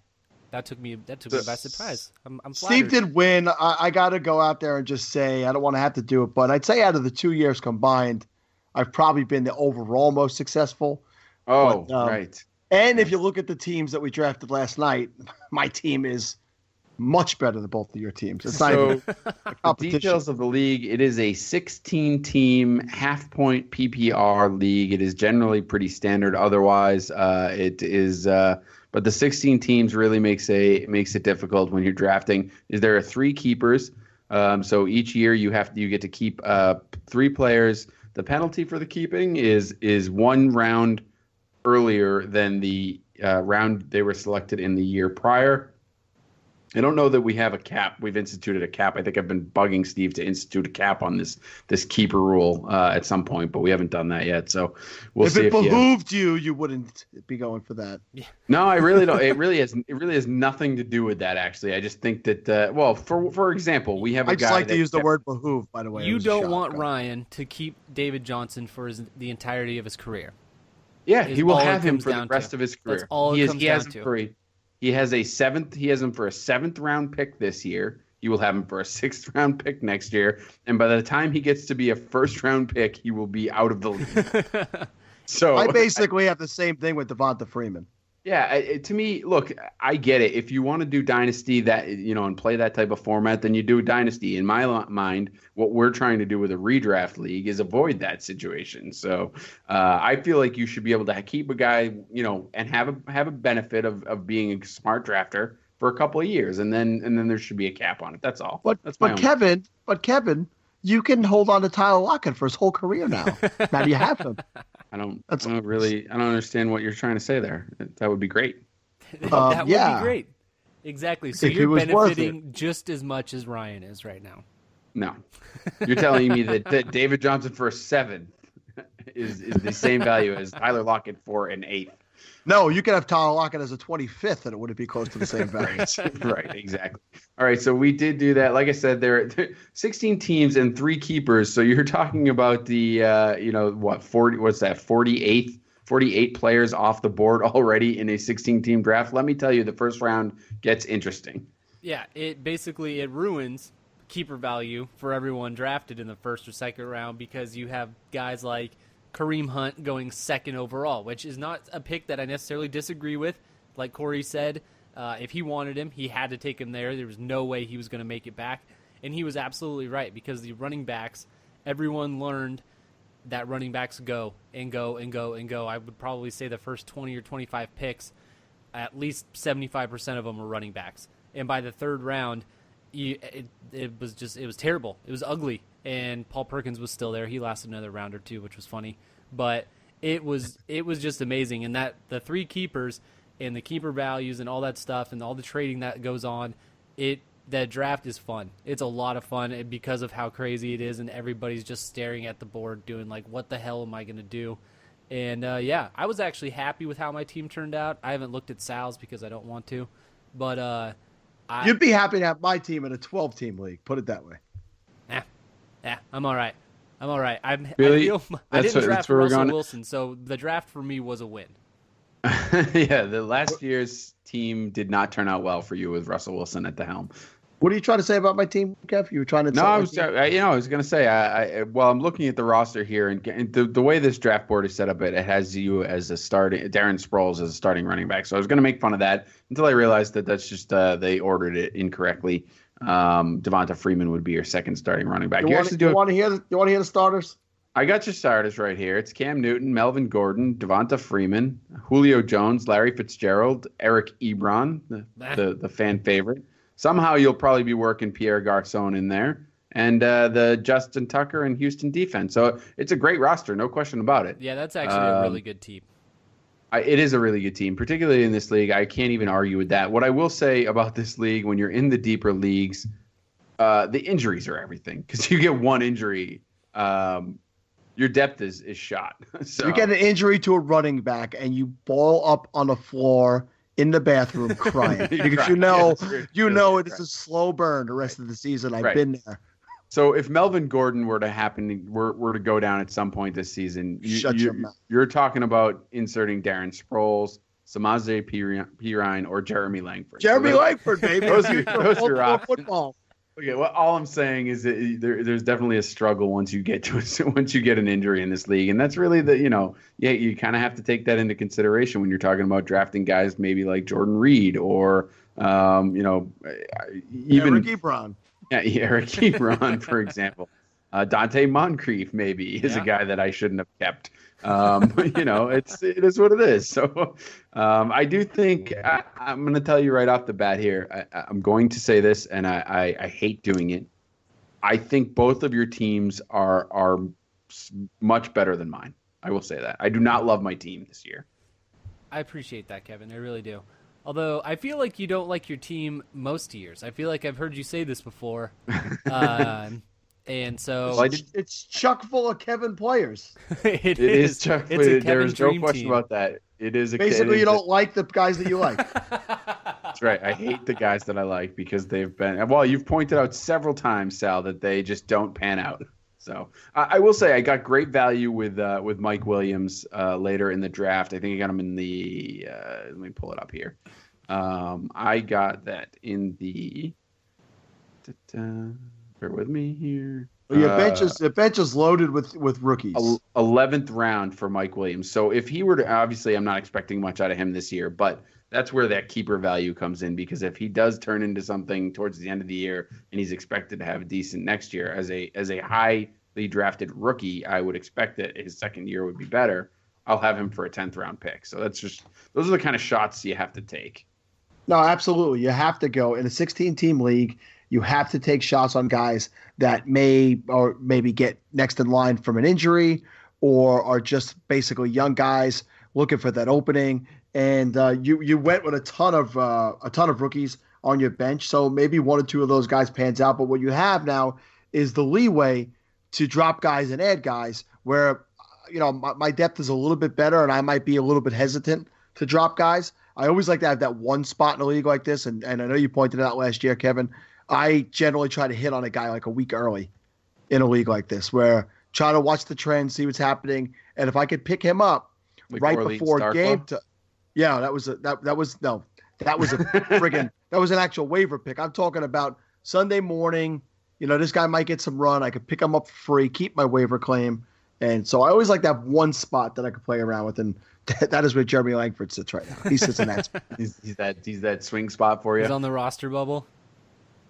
that took me by surprise. I'm flattered. Steve did win. I got to go out there and just say, I don't want to have to do it, but I'd say out of the 2 years combined, I've probably been the overall most successful. Oh, But, right. And if you look at the teams that we drafted last night, my team is much better than both of your teams. It's not even a competition. Details of the league: it is a 16-team half-point PPR league. It is generally pretty standard. Otherwise, it is But the 16 teams really makes it difficult when you're drafting. There are 3 keepers, so each year you get to keep 3 players. The penalty for the keeping is 1 round earlier than the round they were selected in the year prior. I don't know that we have a cap. We've instituted a cap. I think I've been bugging Steve to institute a cap on this keeper rule at some point, but we haven't done that yet. So we'll see. If it behooved you, you wouldn't be going for that. No, I really don't. It really has nothing to do with that. Actually, I just think that. Well, for example, we have a I guy. just like to use the word behoove. By the way, You don't want Ryan to keep David Johnson for the entirety of his career. Yeah, Is he will all it have him comes for the down rest to. of his career. That's all it he comes has down him to. for he has a 7th. He has him for a 7th round pick this year. You will have him for a 6th round pick next year, and by the time he gets to be a 1st round pick, he will be out of the league. So I basically have the same thing with Devonta Freeman. Yeah, to me, look, I get it. If you want to do Dynasty and play that type of format, then you do Dynasty. In my mind, what we're trying to do with a redraft league is avoid that situation. So I feel like you should be able to keep a guy, and have a benefit of being a smart drafter for a couple of years, and then there should be a cap on it. That's all. That's my own. Kevin, you can hold on to Tyler Lockett for his whole career now. Now you have him. I don't understand what you're trying to say there. That would be great. That would be great. Exactly. So If it you're was worth benefiting just as much as Ryan is right now. No, you're telling me that David Johnson for a 7th is the same value as Tyler Lockett for an 8th. No, you could have Tyler Lockett as a 25th, and it wouldn't be close to the same value. Right, exactly. All right, so we did do that. Like I said, there are 16 teams and 3 keepers. So you're talking about the 48 players off the board already in a 16-team draft. Let me tell you, the first round gets interesting. Yeah, it ruins keeper value for everyone drafted in the 1st or 2nd round, because you have guys like Kareem Hunt going 2nd overall, which is not a pick that I necessarily disagree with. Like Corey said, if he wanted him, he had to take him there. There was no way he was going to make it back. And he was absolutely right, because the running backs, everyone learned that running backs go and go and go and go. I would probably say the first 20 or 25 picks, at least 75% of them were running backs. And by the 3rd round, it was terrible. It was ugly. And Paul Perkins was still there. He lasted another round or 2, which was funny. But it was just amazing. And that the 3 keepers and the keeper values and all that stuff and all the trading that goes on, that draft is fun. It's a lot of fun because of how crazy it is, and everybody's just staring at the board doing like, what the hell am I going to do? And I was actually happy with how my team turned out. I haven't looked at Sal's because I don't want to. But you'd be happy to have my team in a 12-team league. Put it that way. Yeah, I'm all right. I That's didn't draft where we're Russell going. Wilson, so the draft for me was a win. Yeah, the last year's team did not turn out well for you with Russell Wilson at the helm. What are you trying to say about my team, Kev? You were trying to. No, I was going to say, I'm looking at the roster here, and the way this draft board is set up, it has you as a starting, Darren Sproles as a starting running back. So I was going to make fun of that until I realized that that's just they ordered it incorrectly. Devonta Freeman would be your 2nd starting running back. You want to hear the starters? I got your starters right here. It's Cam Newton, Melvin Gordon, Devonta Freeman, Julio Jones, Larry Fitzgerald, Eric Ebron, the fan favorite. Somehow you'll probably be working Pierre Garçon in there, and the Justin Tucker and Houston defense. So it's a great roster, no question about it. Yeah, that's actually a really good team. It is a really good team, particularly in this league. I can't even argue with that. What I will say about this league, when you're in the deeper leagues, the injuries are everything, because you get one injury, your depth is shot. So You get an injury to a running back, and you ball up on the floor in the bathroom crying because you know it is a slow burn the rest of the season. I've been there. So if Melvin Gordon were to go down at some point this season, you're talking about inserting Darren Sproles, Samaje Perine, or Jeremy Langford. Langford, baby. Those are your options. Football. Okay, well, all I'm saying is that there's definitely a struggle once you get an injury in this league, and that's really you kind of have to take that into consideration when you're talking about drafting guys maybe like Jordan Reed or even Eric Ebron. Yeah, Eric Ebron, for example. Dante Moncrief maybe is a guy that I shouldn't have kept. It is what it is. So I do think I'm going to tell you right off the bat here. I'm going to say this, and I hate doing it. I think both of your teams are much better than mine. I will say that. I do not love my team this year. I appreciate that, Kevin. I really do. Although I feel like you don't like your team most years. I feel like I've heard you say this before. And so Well, It's chock full of Kevin players. it is Chuck. It's a There is Kevin no dream question team. about that. It is Basically, you don't like the guys that you like. That's right. I hate the guys that I like because they've been. Well, you've pointed out several times, Sal, that they just don't pan out. So I will say I got great value with Mike Williams later in the draft. I think I got him in the. Let me pull it up here. I got that in the. Bear with me here. Well, your bench is loaded with rookies. 11th round for Mike Williams. So if he were to, obviously, I'm not expecting much out of him this year, but that's where that keeper value comes in, because if he does turn into something towards the end of the year and he's expected to have a decent next year as a highly drafted rookie, I would expect that his second year would be better. I'll have him for a 10th round pick. So those are the kind of shots you have to take. No, absolutely. You have to go in a 16-team league. You have to take shots on guys that maybe get next in line from an injury, or are just basically young guys looking for that opening. And you went with a ton of rookies on your bench, so maybe one or two of those guys pans out. But what you have now is the leeway to drop guys and add guys, where my depth is a little bit better, and I might be a little bit hesitant to drop guys. I always like to have that one spot in a league like this, and I know you pointed it out last year, Kevin. I generally try to hit on a guy like a week early in a league like this, where try to watch the trend, see what's happening, and if I could pick him up Like right Orleans before game Starkla? that was a friggin' that was an actual waiver pick. I'm talking about Sunday morning. This guy might get some run. I could pick him up for free, keep my waiver claim, and so I always like that one spot that I could play around with, and that is where Jeremy Langford sits right now. He sits in that spot. He's that swing spot for you. He's on the roster bubble.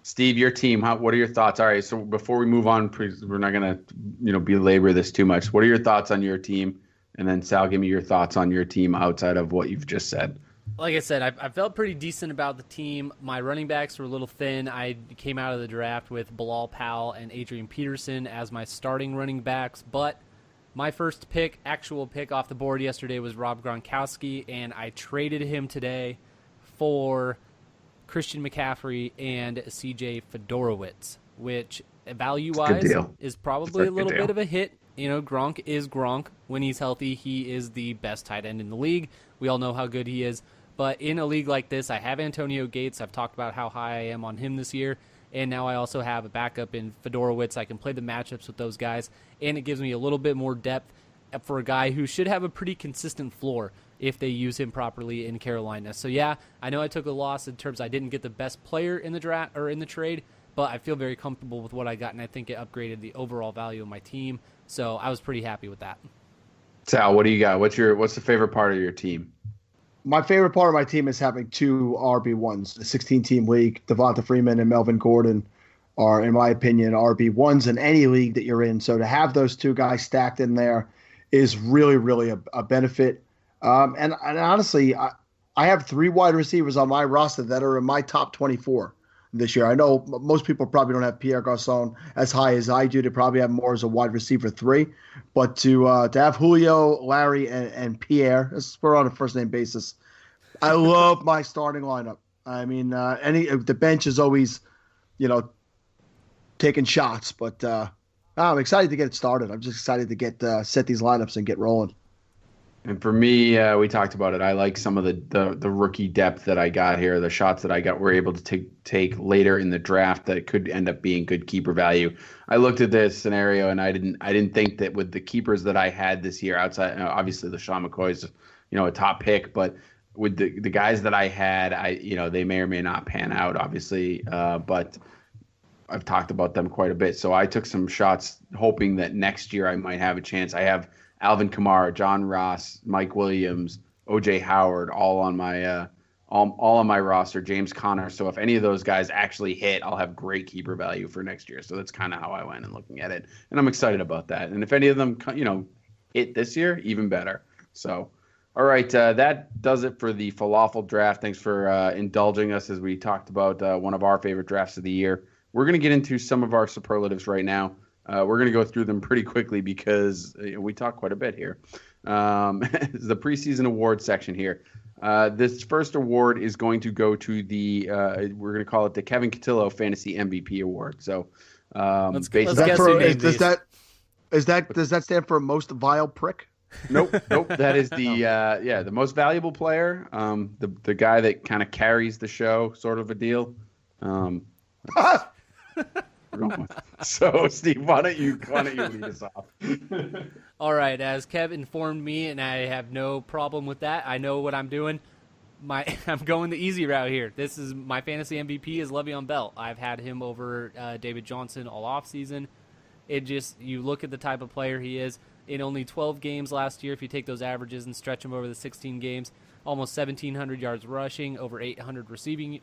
Steve, your team, what are your thoughts? All right, so before we move on, we're not going to, belabor this too much. What are your thoughts on your team? And then Sal, give me your thoughts on your team outside of what you've just said. Like I said, I felt pretty decent about the team. My running backs were a little thin. I came out of the draft with Bilal Powell and Adrian Peterson as my starting running backs, but my first actual pick off the board yesterday was Rob Gronkowski, and I traded him today for Christian McCaffrey and CJ Fedorowicz, which value-wise is probably a little bit of a hit. Gronk is Gronk. When he's healthy, he is the best tight end in the league. We all know how good he is. But in a league like this, I have Antonio Gates. I've talked about how high I am on him this year. And now I also have a backup in Fedorowicz. I can play the matchups with those guys. And it gives me a little bit more depth for a guy who should have a pretty consistent floor if they use him properly in Carolina. So yeah, I know I took a loss in terms I didn't get the best player in the draft or in the trade, but I feel very comfortable with what I got, and I think it upgraded the overall value of my team. So I was pretty happy with that. Sal, what do you got? What's the favorite part of your team? My favorite part of my team is having two RB1s. The 16-team league, Devonta Freeman and Melvin Gordon are, in my opinion, RB1s in any league that you're in. So to have those two guys stacked in there is really, really a benefit. And honestly, I have three wide receivers on my roster that are in my top 24 this year. I know most people probably don't have Pierre Garçon as high as I do. They probably have more as a wide receiver 3. But to have Julio, Larry, and Pierre, we're on a first-name basis, I love my starting lineup. I mean, the bench is always, taking shots. But I'm excited to get it started. I'm just excited to get set these lineups and get rolling. And for me, we talked about it. I like some of the rookie depth that I got here, the shots that I were able to take later in the draft that could end up being good keeper value. I looked at this scenario and I didn't think that with the keepers that I had this year outside, obviously LaShawn McCoy's a top pick, but with the guys that I had, they may or may not pan out, obviously, but I've talked about them quite a bit. So I took some shots hoping that next year I might have a chance. I have Alvin Kamara, John Ross, Mike Williams, O.J. Howard, all on my roster. James Conner. So if any of those guys actually hit, I'll have great keeper value for next year. So that's kind of how I went and looking at it, and I'm excited about that. And if any of them, hit this year, even better. So, all right, that does it for the falafel draft. Thanks for indulging us as we talked about one of our favorite drafts of the year. We're going to get into some of our superlatives right now. We're going to go through them pretty quickly because we talk quite a bit here. The preseason award section here. This first award is going to go to the we're going to call it the Kevin Cotillo Fantasy MVP Award. So, Let's Is guess who named these. does that stand for most vile prick? Nope. That is the most valuable player, the guy that kind of carries the show, sort of a deal. So, Steve, why don't you lead us off? All right, as Kev informed me, and I have no problem with that. I know what I'm doing. I'm going the easy route here. This is my fantasy MVP is Le'Veon Bell. I've had him over David Johnson all offseason. You look at the type of player he is. In only 12 games last year, if you take those averages and stretch them over the 16 games, almost 1,700 yards rushing, over 800 receiving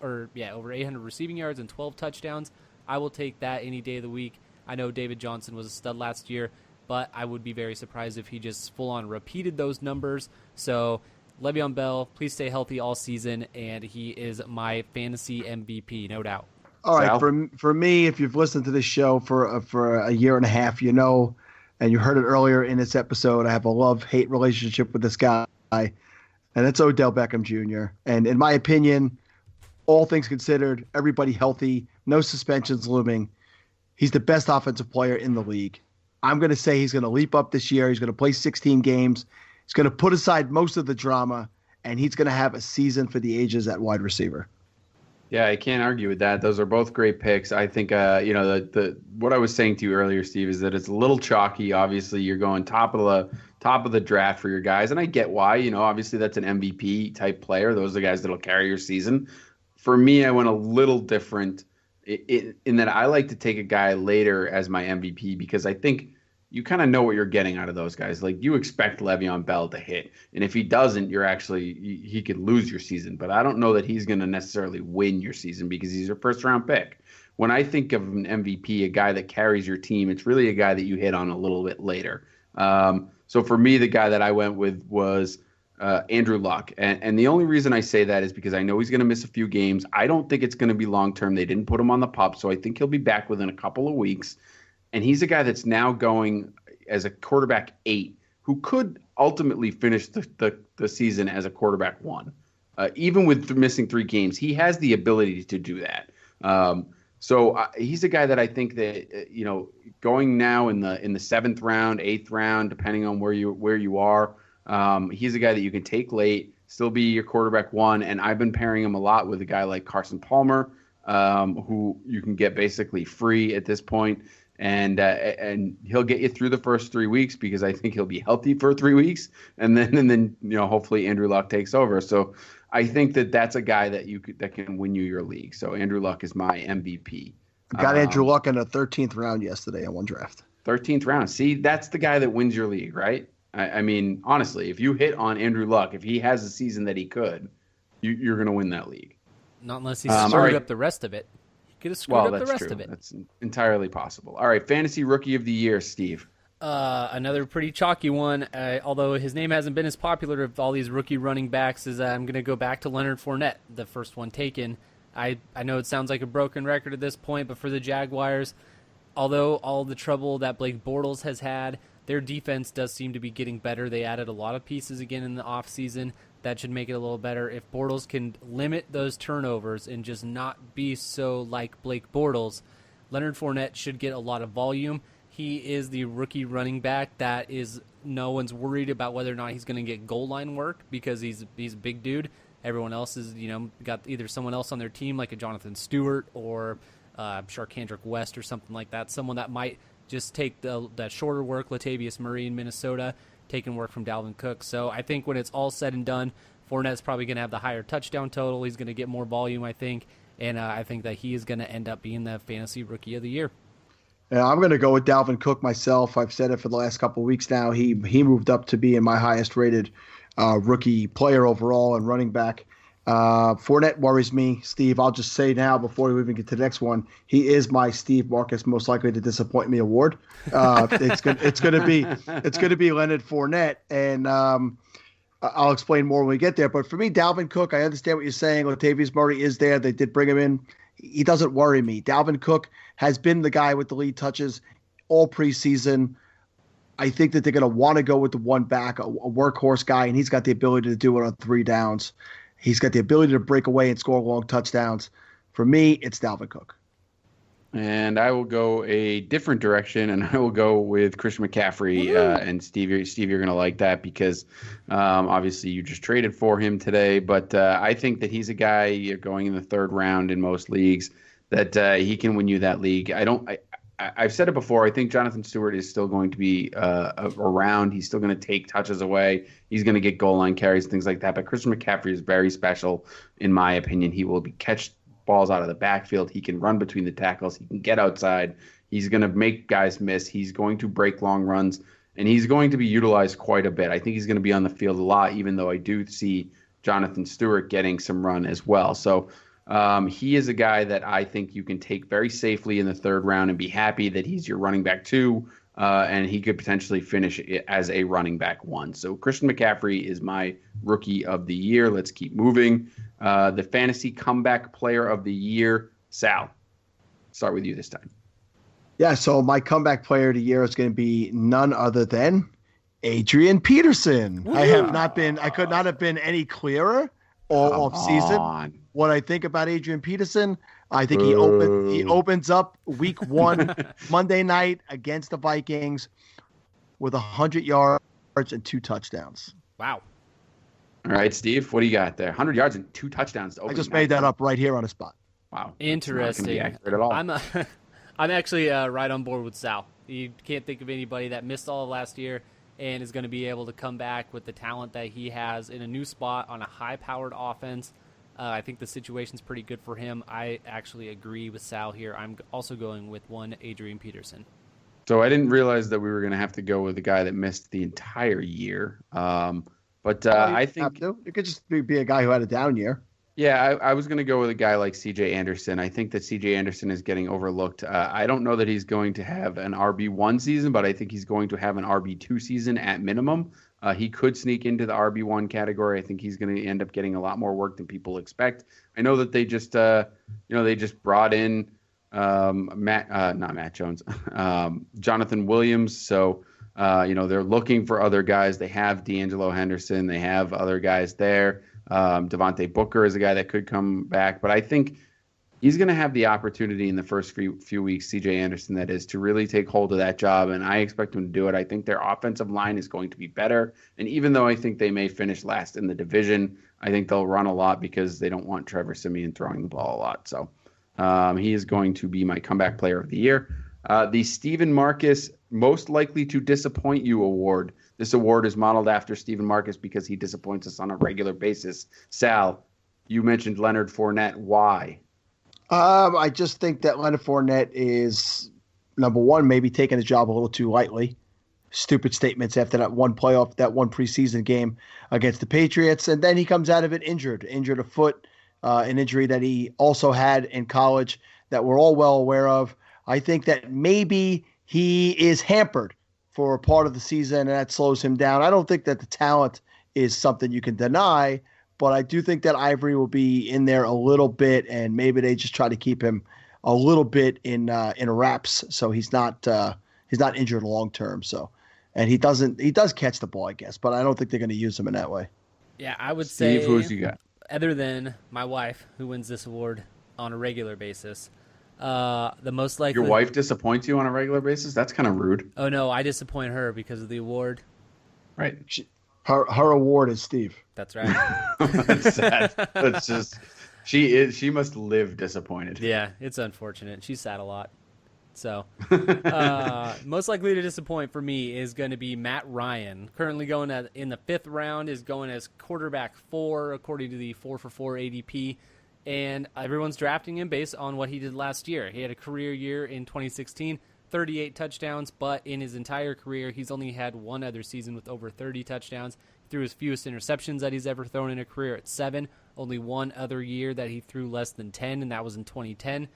yards and 12 touchdowns. I will take that any day of the week. I know David Johnson was a stud last year, but I would be very surprised if he just full-on repeated those numbers. So, Le'Veon Bell, please stay healthy all season, and he is my fantasy MVP, no doubt. All right, Sal? for me, if you've listened to this show for a year and a half, you know, and you heard it earlier in this episode, I have a love-hate relationship with this guy, and it's Odell Beckham Jr. And in my opinion, all things considered, everybody healthy, no suspensions looming, he's the best offensive player in the league. I'm going to say he's going to leap up this year. He's going to play 16 games. He's going to put aside most of the drama, and he's going to have a season for the ages at wide receiver. Yeah, I can't argue with that. Those are both great picks. I think the what I was saying to you earlier, Steve, is that it's a little chalky. Obviously, you're going top of the draft for your guys, and I get why. You know, obviously that's an MVP type player. Those are the guys that'll carry your season. For me, I went a little different in that I like to take a guy later as my MVP because I think you kind of know what you're getting out of those guys. Like you expect Le'Veon Bell to hit, and if he doesn't, he could lose your season. But I don't know that he's going to necessarily win your season because he's your first round pick. When I think of an MVP, a guy that carries your team, it's really a guy that you hit on a little bit later. So for me, the guy that I went with was Andrew Luck. And the only reason I say that is because I know he's going to miss a few games. I don't think it's going to be long term. They didn't put him on the PUP, so I think he'll be back within a couple of weeks. And he's a guy that's now going as a quarterback 8 who could ultimately finish the season as a quarterback 1. Even with missing 3 games, he has the ability to do that. So he's a guy that I think that, going now in the 7th round, 8th round, depending on where you are, he's a guy that you can take late, still be your quarterback 1. And I've been pairing him a lot with a guy like Carson Palmer, who you can get basically free at this point. And he'll get you through the first 3 weeks because I think he'll be healthy for 3 weeks, and then hopefully Andrew Luck takes over. So I think that's a guy that can win you your league. So Andrew Luck is my MVP. Got Andrew Luck in the 13th round yesterday in one draft. 13th round. See, that's the guy that wins your league, right? I mean, honestly, if you hit on Andrew Luck, if he has a season that he could, you're going to win that league. Not unless he screwed up the rest of it. Could have screwed up the rest of it. That's entirely possible. All right, Fantasy Rookie of the Year, Steve. Another pretty chalky one, although his name hasn't been as popular of all these rookie running backs, is I'm going to go back to Leonard Fournette, the first one taken. I know it sounds like a broken record at this point, but for the Jaguars, although all the trouble that Blake Bortles has had, their defense does seem to be getting better. They added a lot of pieces again in the offseason. That should make it a little better. If Bortles can limit those turnovers and just not be so like Blake Bortles, Leonard Fournette should get a lot of volume. He is the rookie running back that is no one's worried about whether or not he's going to get goal line work because he's a big dude. Everyone else is, got either someone else on their team like a Jonathan Stewart or Sharkandrick West or something like that. Someone that might just take that shorter work, Latavius Murray in Minnesota, taking work from Dalvin Cook. So I think when it's all said and done, Fournette's probably going to have the higher touchdown total. He's going to get more volume, I think. And I think that he is going to end up being the fantasy rookie of the year. Yeah, I'm going to go with Dalvin Cook myself. I've said it for the last couple of weeks now. He moved up to be in my highest rated rookie player overall and running back. Fournette worries me, Steve. I'll just say now before we even get to the next one, he is my Steve Marcus most likely to disappoint me award. It's gonna be Leonard Fournette, and I'll explain more when we get there. But for me, Dalvin Cook, I understand what you're saying. Latavius Murray is there. They did bring him in. He doesn't worry me. Dalvin Cook has been the guy with the lead touches all preseason. I think that they're going to want to go with the one back, a workhorse guy, and he's got the ability to do it on 3 downs. He's got the ability to break away and score long touchdowns. For me, it's Dalvin Cook. And I will go a different direction, and I will go with Christian McCaffrey. And Steve, you're going to like that because obviously you just traded for him today. But I think that he's a guy you're going in the 3rd round in most leagues that he can win you that league. I've said it before. I think Jonathan Stewart is still going to be around. He's still going to take touches away. He's going to get goal line carries, things like that. But Christian McCaffrey is very special, in my opinion. He will catch balls out of the backfield. He can run between the tackles. He can get outside. He's going to make guys miss. He's going to break long runs, and he's going to be utilized quite a bit. I think he's going to be on the field a lot, even though I do see Jonathan Stewart getting some run as well. So he is a guy that I think you can take very safely in the 3rd round and be happy that he's your running back 2, and he could potentially finish it as a running back 1. So Christian McCaffrey is my rookie of the year. Let's keep moving. The fantasy comeback player of the year, Sal. Start with you this time. Yeah, so my comeback player of the year is going to be none other than Adrian Peterson. I could not have been any clearer all off season. What I think about Adrian Peterson, I think he opens up week 1 Monday night against the Vikings with 100 yards and 2 touchdowns. Wow. All right, Steve, what do you got there? 100 yards and 2 touchdowns. I just made that up right here on the spot. Wow. Interesting. That's not gonna be accurate at all. I'm actually right on board with Sal. You can't think of anybody that missed all of last year and is going to be able to come back with the talent that he has in a new spot on a high-powered offense. I think the situation's pretty good for him. I actually agree with Sal here. I'm also going with one Adrian Peterson. So I didn't realize that we were going to have to go with a guy that missed the entire year. I think it could just be a guy who had a down year. Yeah, I was going to go with a guy like C.J. Anderson. I think that C.J. Anderson is getting overlooked. I don't know that he's going to have an RB1 season, but I think he's going to have an RB2 season at minimum. He could sneak into the RB1 category. I think he's going to end up getting a lot more work than people expect. I know that they just brought in not Matt Jones, Jonathan Williams. So, they're looking for other guys. They have D'Angelo Henderson. They have other guys there. Devontae Booker is a guy that could come back, but I think he's going to have the opportunity in the first few weeks, CJ Anderson, that is, to really take hold of that job, and I expect him to do it. I think their offensive line is going to be better, and even though I think they may finish last in the division, I think they'll run a lot because they don't want Trevor Siemian throwing the ball a lot. So he is going to be my comeback player of the year. The Stephen Marcus Most Likely to Disappoint You award. This award is modeled after Stephen Marcus because he disappoints us on a regular basis. Sal, you mentioned Leonard Fournette. Why? I just think that Leonard Fournette is, number one, maybe taking his job a little too lightly. Stupid statements after that one preseason game against the Patriots. And then he comes out of it injured a foot, an injury that he also had in college that we're all well aware of. I think that maybe he is hampered for a part of the season, and that slows him down. I don't think that the talent is something you can deny, but I do think that Ivory will be in there a little bit, and maybe they just try to keep him a little bit in wraps so he's not injured long term. So, and he does catch the ball, I guess, but I don't think they're going to use him in that way. Yeah, I would Steve, say, who's you got? Other than my wife, who wins this award on a regular basis, the most likely. Your wife disappoints you on a regular basis? That's kind of rude. Oh no, I disappoint her because of the award. Right. Her award is Steve. That's right. That's sad. That's just she must live disappointed. Yeah, it's unfortunate. She's sad a lot. So, most likely to disappoint for me is going to be Matt Ryan. Currently going in the 5th round, is going as quarterback 4 according to the 4-for-4 ADP. And everyone's drafting him based on what he did last year. He had a career year in 2016, 38 touchdowns, but in his entire career, he's only had one other season with over 30 touchdowns. He threw his fewest interceptions that he's ever thrown in a career at 7, only one other year that he threw less than 10, and that was in 2010.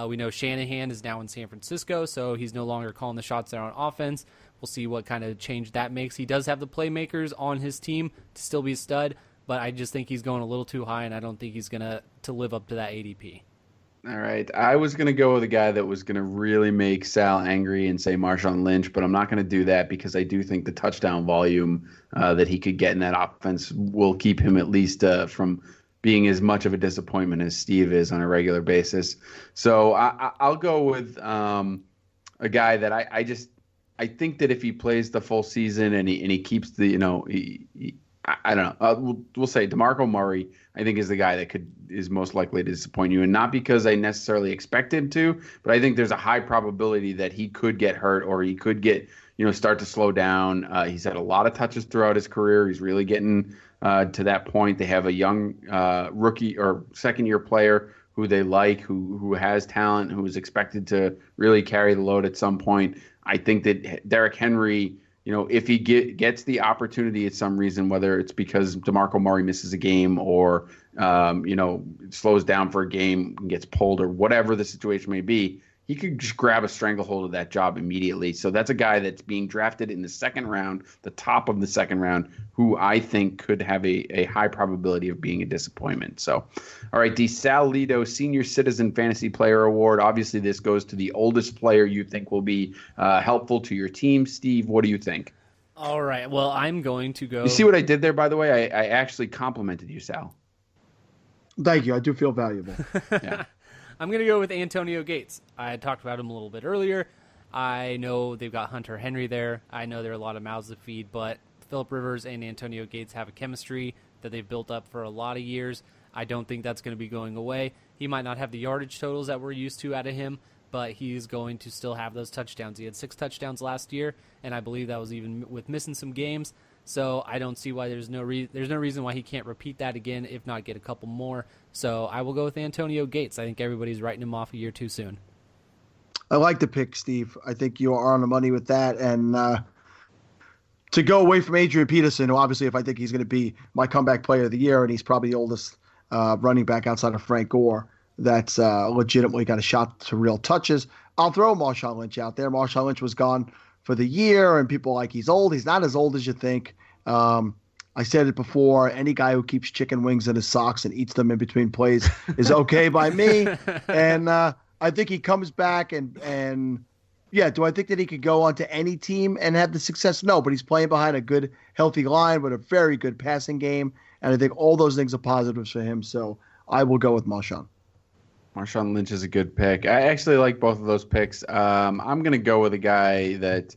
We know Shanahan is now in San Francisco, so he's no longer calling the shots there on offense. We'll see what kind of change that makes. He does have the playmakers on his team to still be a stud, but I just think he's going a little too high, and I don't think he's going to live up to that ADP. All right. I was going to go with a guy that was going to really make Sal angry and say Marshawn Lynch, but I'm not going to do that because I do think the touchdown volume that he could get in that offense will keep him at least from being as much of a disappointment as Steve is on a regular basis. So I'll go with a guy that I think that if he plays the full season and he keeps the, I don't know. We'll say DeMarco Murray, I think, is the guy that is most likely to disappoint you. And not because I necessarily expect him to, but I think there's a high probability that he could get hurt or he could get, start to slow down. He's had a lot of touches throughout his career. He's really getting to that point. They have a young rookie or second-year player who they like, who has talent, who is expected to really carry the load at some point. I think that Derrick Henry, if he gets the opportunity at some reason, whether it's because DeMarco Murray misses a game or, slows down for a game and gets pulled or whatever the situation may be, he could just grab a stranglehold of that job immediately. So that's a guy that's being drafted in the second round, the top of the second round, who I think could have a high probability of being a disappointment. So, all right, the Sal Lido Senior Citizen Fantasy Player Award. Obviously, this goes to the oldest player you think will be helpful to your team. Steve, what do you think? All right, well, I'm going to go. You see what I did there, by the way? I actually complimented you, Sal. Thank you. I do feel valuable. Yeah. I'm going to go with Antonio Gates. I had talked about him a little bit earlier. I know they've got Hunter Henry there. I know there are a lot of mouths to feed, but Phillip Rivers and Antonio Gates have a chemistry that they've built up for a lot of years. I don't think that's going to be going away. He might not have the yardage totals that we're used to out of him, but he's going to still have those touchdowns. He had 6 touchdowns last year, and I believe that was even with missing some games. So I don't see why there's no reason why he can't repeat that again, if not get a couple more. So I will go with Antonio Gates. I think everybody's writing him off a year too soon. I like the pick, Steve. I think you are on the money with that. And to go away from Adrian Peterson, who obviously, if I think he's going to be my comeback player of the year, and he's probably the oldest running back outside of Frank Gore that's legitimately got a shot to real touches, I'll throw Marshawn Lynch out there. Marshawn Lynch was gone for the year, and people are like, he's old. He's not as old as you think. I said it before, any guy who keeps chicken wings in his socks and eats them in between plays is okay by me. And I think he comes back and yeah, do I think that he could go onto any team and have the success? No, but he's playing behind a good, healthy line with a very good passing game. And I think all those things are positives for him. So I will go with Marshawn. Marshawn Lynch is a good pick. I actually like both of those picks. I'm going to go with a guy that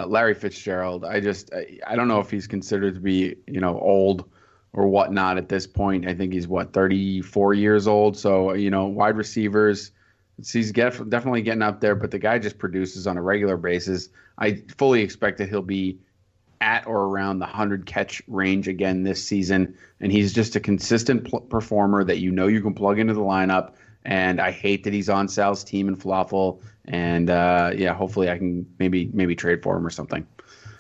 Larry Fitzgerald. I don't know if he's considered to be, old or whatnot at this point. I think he's 34 years old. So, wide receivers, he's definitely getting up there, but the guy just produces on a regular basis. I fully expect that he'll be at or around the 100 catch range again this season. And he's just a consistent performer that you can plug into the lineup. And I hate that he's on Sal's team in Falafel. And hopefully I can maybe trade for him or something.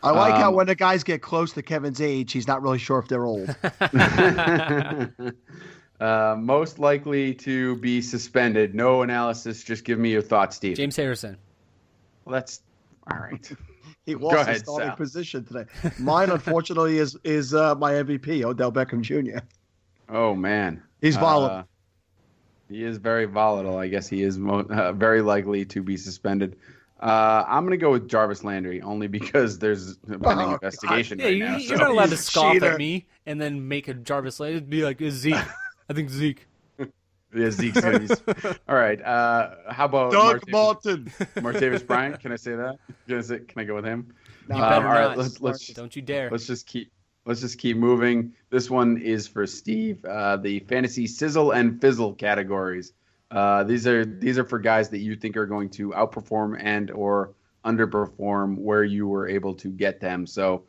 I like how when the guys get close to Kevin's age, he's not really sure if they're old. Most likely to be suspended. No analysis. Just give me your thoughts, Steve. James Harrison. Well, that's all right. He lost his starting position today. Mine, unfortunately, is my MVP, Odell Beckham Jr. Oh, man. He's volatile. He is very volatile. I guess he is very likely to be suspended. I'm going to go with Jarvis Landry, only because there's a pending investigation right now. You're not allowed to scoff at me and then make a Jarvis Landry be like, it's Zeke. I think Zeke. Yeah, Zeke's going to be... All right. How about Doug Martin? Martavis Bryant? Can I say that? Can I go with him? You better all right, not. let's Don't you dare. Let's just keep moving. This one is for Steve. The fantasy sizzle and fizzle categories. These are for guys that you think are going to outperform and or underperform where you were able to get them. So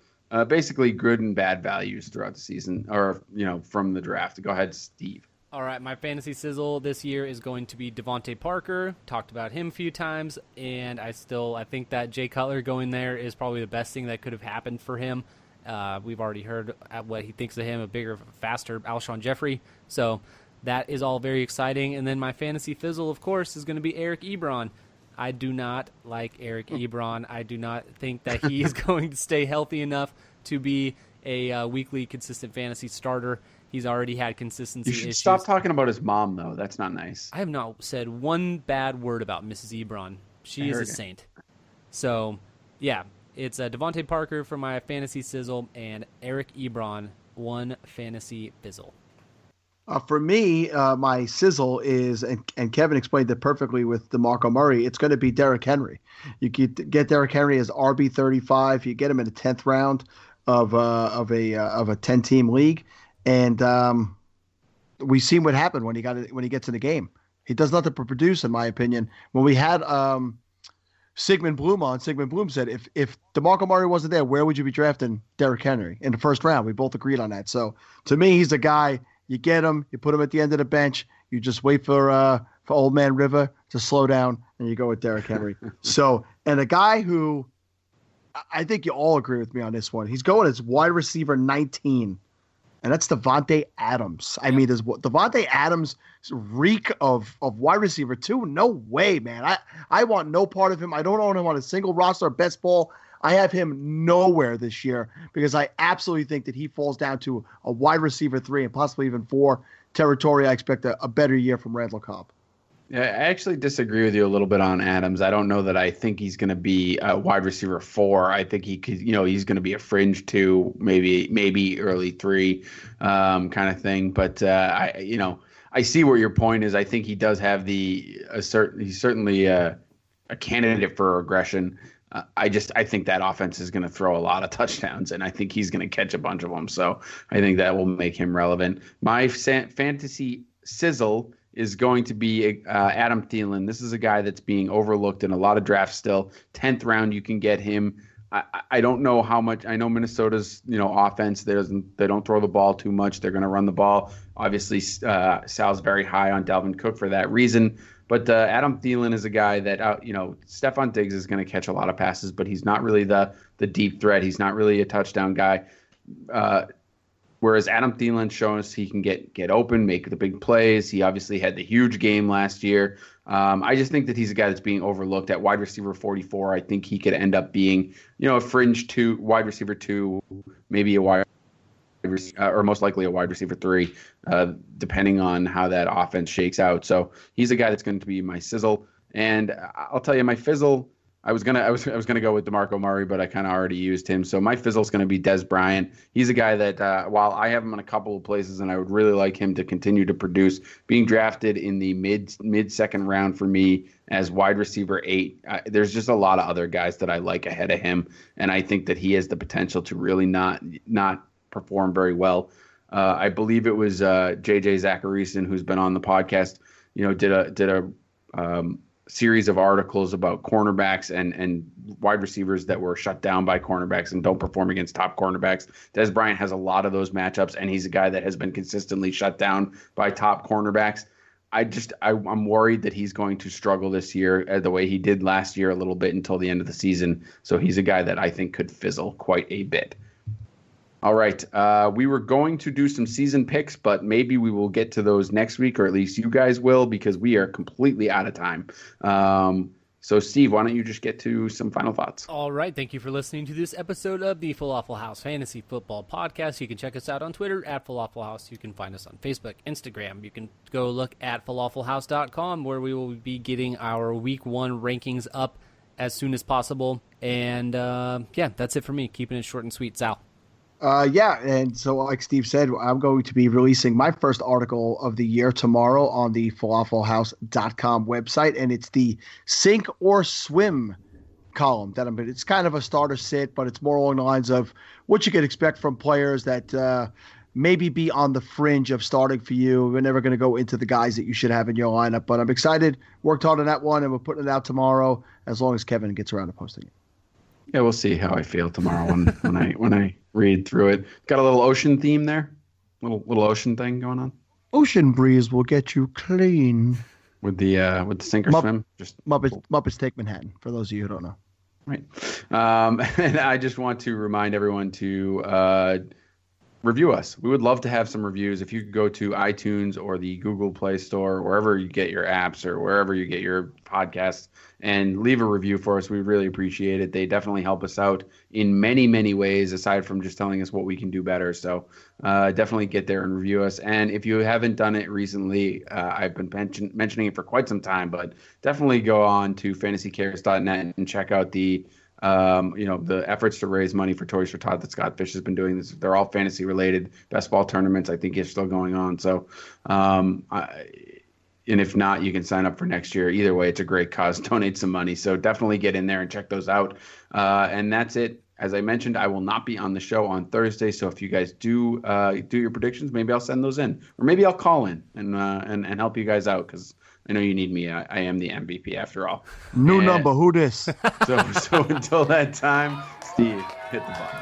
basically good and bad values throughout the season or from the draft. Go ahead, Steve. All right, my fantasy sizzle this year is going to be Devontae Parker. Talked about him a few times, and I think that Jay Cutler going there is probably the best thing that could have happened for him. We've already heard what he thinks of him, a bigger, faster Alshon Jeffrey. So that is all very exciting. And then my fantasy fizzle, of course, is going to be Eric Ebron. I do not like Eric Ebron. I do not think that he is going to stay healthy enough to be a weekly consistent fantasy starter. He's already had consistency You should issues. stop talking about his mom, though. That's not nice. I have not said one bad word about Mrs. Ebron. She is a heard it. saint. So, yeah, it's Devontae Parker for my fantasy sizzle and Eric Ebron, one fantasy fizzle. For me, my sizzle is, and Kevin explained it perfectly with DeMarco Murray, it's going to be Derrick Henry. You could get Derrick Henry as RB35. You get him in the 10th round of a 10-team league, and we've seen what happened when he gets in the game. He does nothing to produce, in my opinion. When we had Sigmund Bloom on, Sigmund Bloom said, if DeMarco Murray wasn't there, where would you be drafting Derrick Henry in the first round? We both agreed on that. So to me, he's a guy. You get him, you put him at the end of the bench, you just wait for Old Man River to slow down, and you go with Derrick Henry. So, and a guy who I think you all agree with me on this one, he's going as wide receiver 19, and that's Devontae Adams. I mean, does Devontae Adams reek of wide receiver 2? No way, man. I want no part of him. I don't own him on a single roster, best ball. I have him nowhere this year because I absolutely think that he falls down to a wide receiver 3 and possibly even 4 territory. I expect a better year from Randall Cobb. Yeah, I actually disagree with you a little bit on Adams. I don't know that I think he's going to be a wide receiver 4. I think he could, he's going to be a fringe 2, maybe early 3 kind of thing. But I see where your point is. I think he does have he's certainly a candidate for regression. I think that offense is going to throw a lot of touchdowns, and I think he's going to catch a bunch of them. So I think that will make him relevant. My fantasy sizzle is going to be Adam Thielen. This is a guy that's being overlooked in a lot of drafts still. 10th round, you can get him. I don't know how much. I know Minnesota's offense. They don't throw the ball too much. They're going to run the ball. Obviously, Sal's very high on Dalvin Cook for that reason. But Adam Thielen is a guy that, Stephon Diggs is going to catch a lot of passes, but he's not really the deep threat. He's not really a touchdown guy. Whereas Adam Thielen shows us he can get open, make the big plays. He obviously had the huge game last year. I just think that he's a guy that's being overlooked at wide receiver 44. I think he could end up being, a fringe 2, wide receiver 2, maybe a wide or most likely a wide receiver 3, depending on how that offense shakes out. So he's a guy that's going to be my sizzle. And I'll tell you, my fizzle, I was gonna go with DeMarco Murray, but I kind of already used him. So my fizzle is going to be Des Bryant. He's a guy that while I have him in a couple of places, and I would really like him to continue to produce, being drafted in the mid second round for me as wide receiver 8. There's just a lot of other guys that I like ahead of him, and I think that he has the potential to really not perform very well. I believe it was JJ Zacharyson, who's been on the podcast, did a series of articles about cornerbacks and wide receivers that were shut down by cornerbacks and don't perform against top cornerbacks. Des Bryant has a lot of those matchups, and he's a guy that has been consistently shut down by top cornerbacks. I'm worried that he's going to struggle this year the way he did last year a little bit until the end of the season. So he's a guy that I think could fizzle quite a bit. All right. We were going to do some season picks, but maybe we will get to those next week, or at least you guys will, because we are completely out of time. So, Steve, why don't you just get to some final thoughts? All right. Thank you for listening to this episode of the Falafel House Fantasy Football Podcast. You can check us out on Twitter at Falafel House. You can find us on Facebook, Instagram. You can go look at falafelhouse.com, where we will be getting our Week 1 rankings up as soon as possible. And, that's it for me. Keeping it short and sweet. Sal. And so like Steve said, I'm going to be releasing my first article of the year tomorrow on the falafelhouse.com website, and it's the sink or swim column. It's kind of a starter sit, but it's more along the lines of what you could expect from players that maybe be on the fringe of starting for you. We're never going to go into the guys that you should have in your lineup, but I'm excited. Worked hard on that one, and we're putting it out tomorrow as long as Kevin gets around to posting it. Yeah, we'll see how I feel tomorrow when I read through it. Got a little ocean theme there, little ocean thing going on. Ocean breeze will get you clean with the sink or swim. Just Muppets Take Manhattan. For those of you who don't know. Right. And I just want to remind everyone to review us. We would love to have some reviews. If you could go to iTunes or the Google Play Store, wherever you get your apps or wherever you get your podcasts, and leave a review for us, we really appreciate it. They definitely help us out in many, many ways, aside from just telling us what we can do better. So definitely get there and review us. And if you haven't done it recently, I've been mentioning it for quite some time, but definitely go on to fantasycares.net and check out the the efforts to raise money for Toys for Tot that Scott Fish has been doing. This, they're all fantasy related. Best ball tournaments, I think, is still going on. So, and if not, you can sign up for next year. Either way, it's a great cause. Donate some money. So definitely get in there and check those out. And that's it. As I mentioned, I will not be on the show on Thursday. So if you guys do your predictions, maybe I'll send those in, or maybe I'll call in and help you guys out, because I know you need me. I am the MVP after all. New number. Who this? So until that time, Steve, hit the button.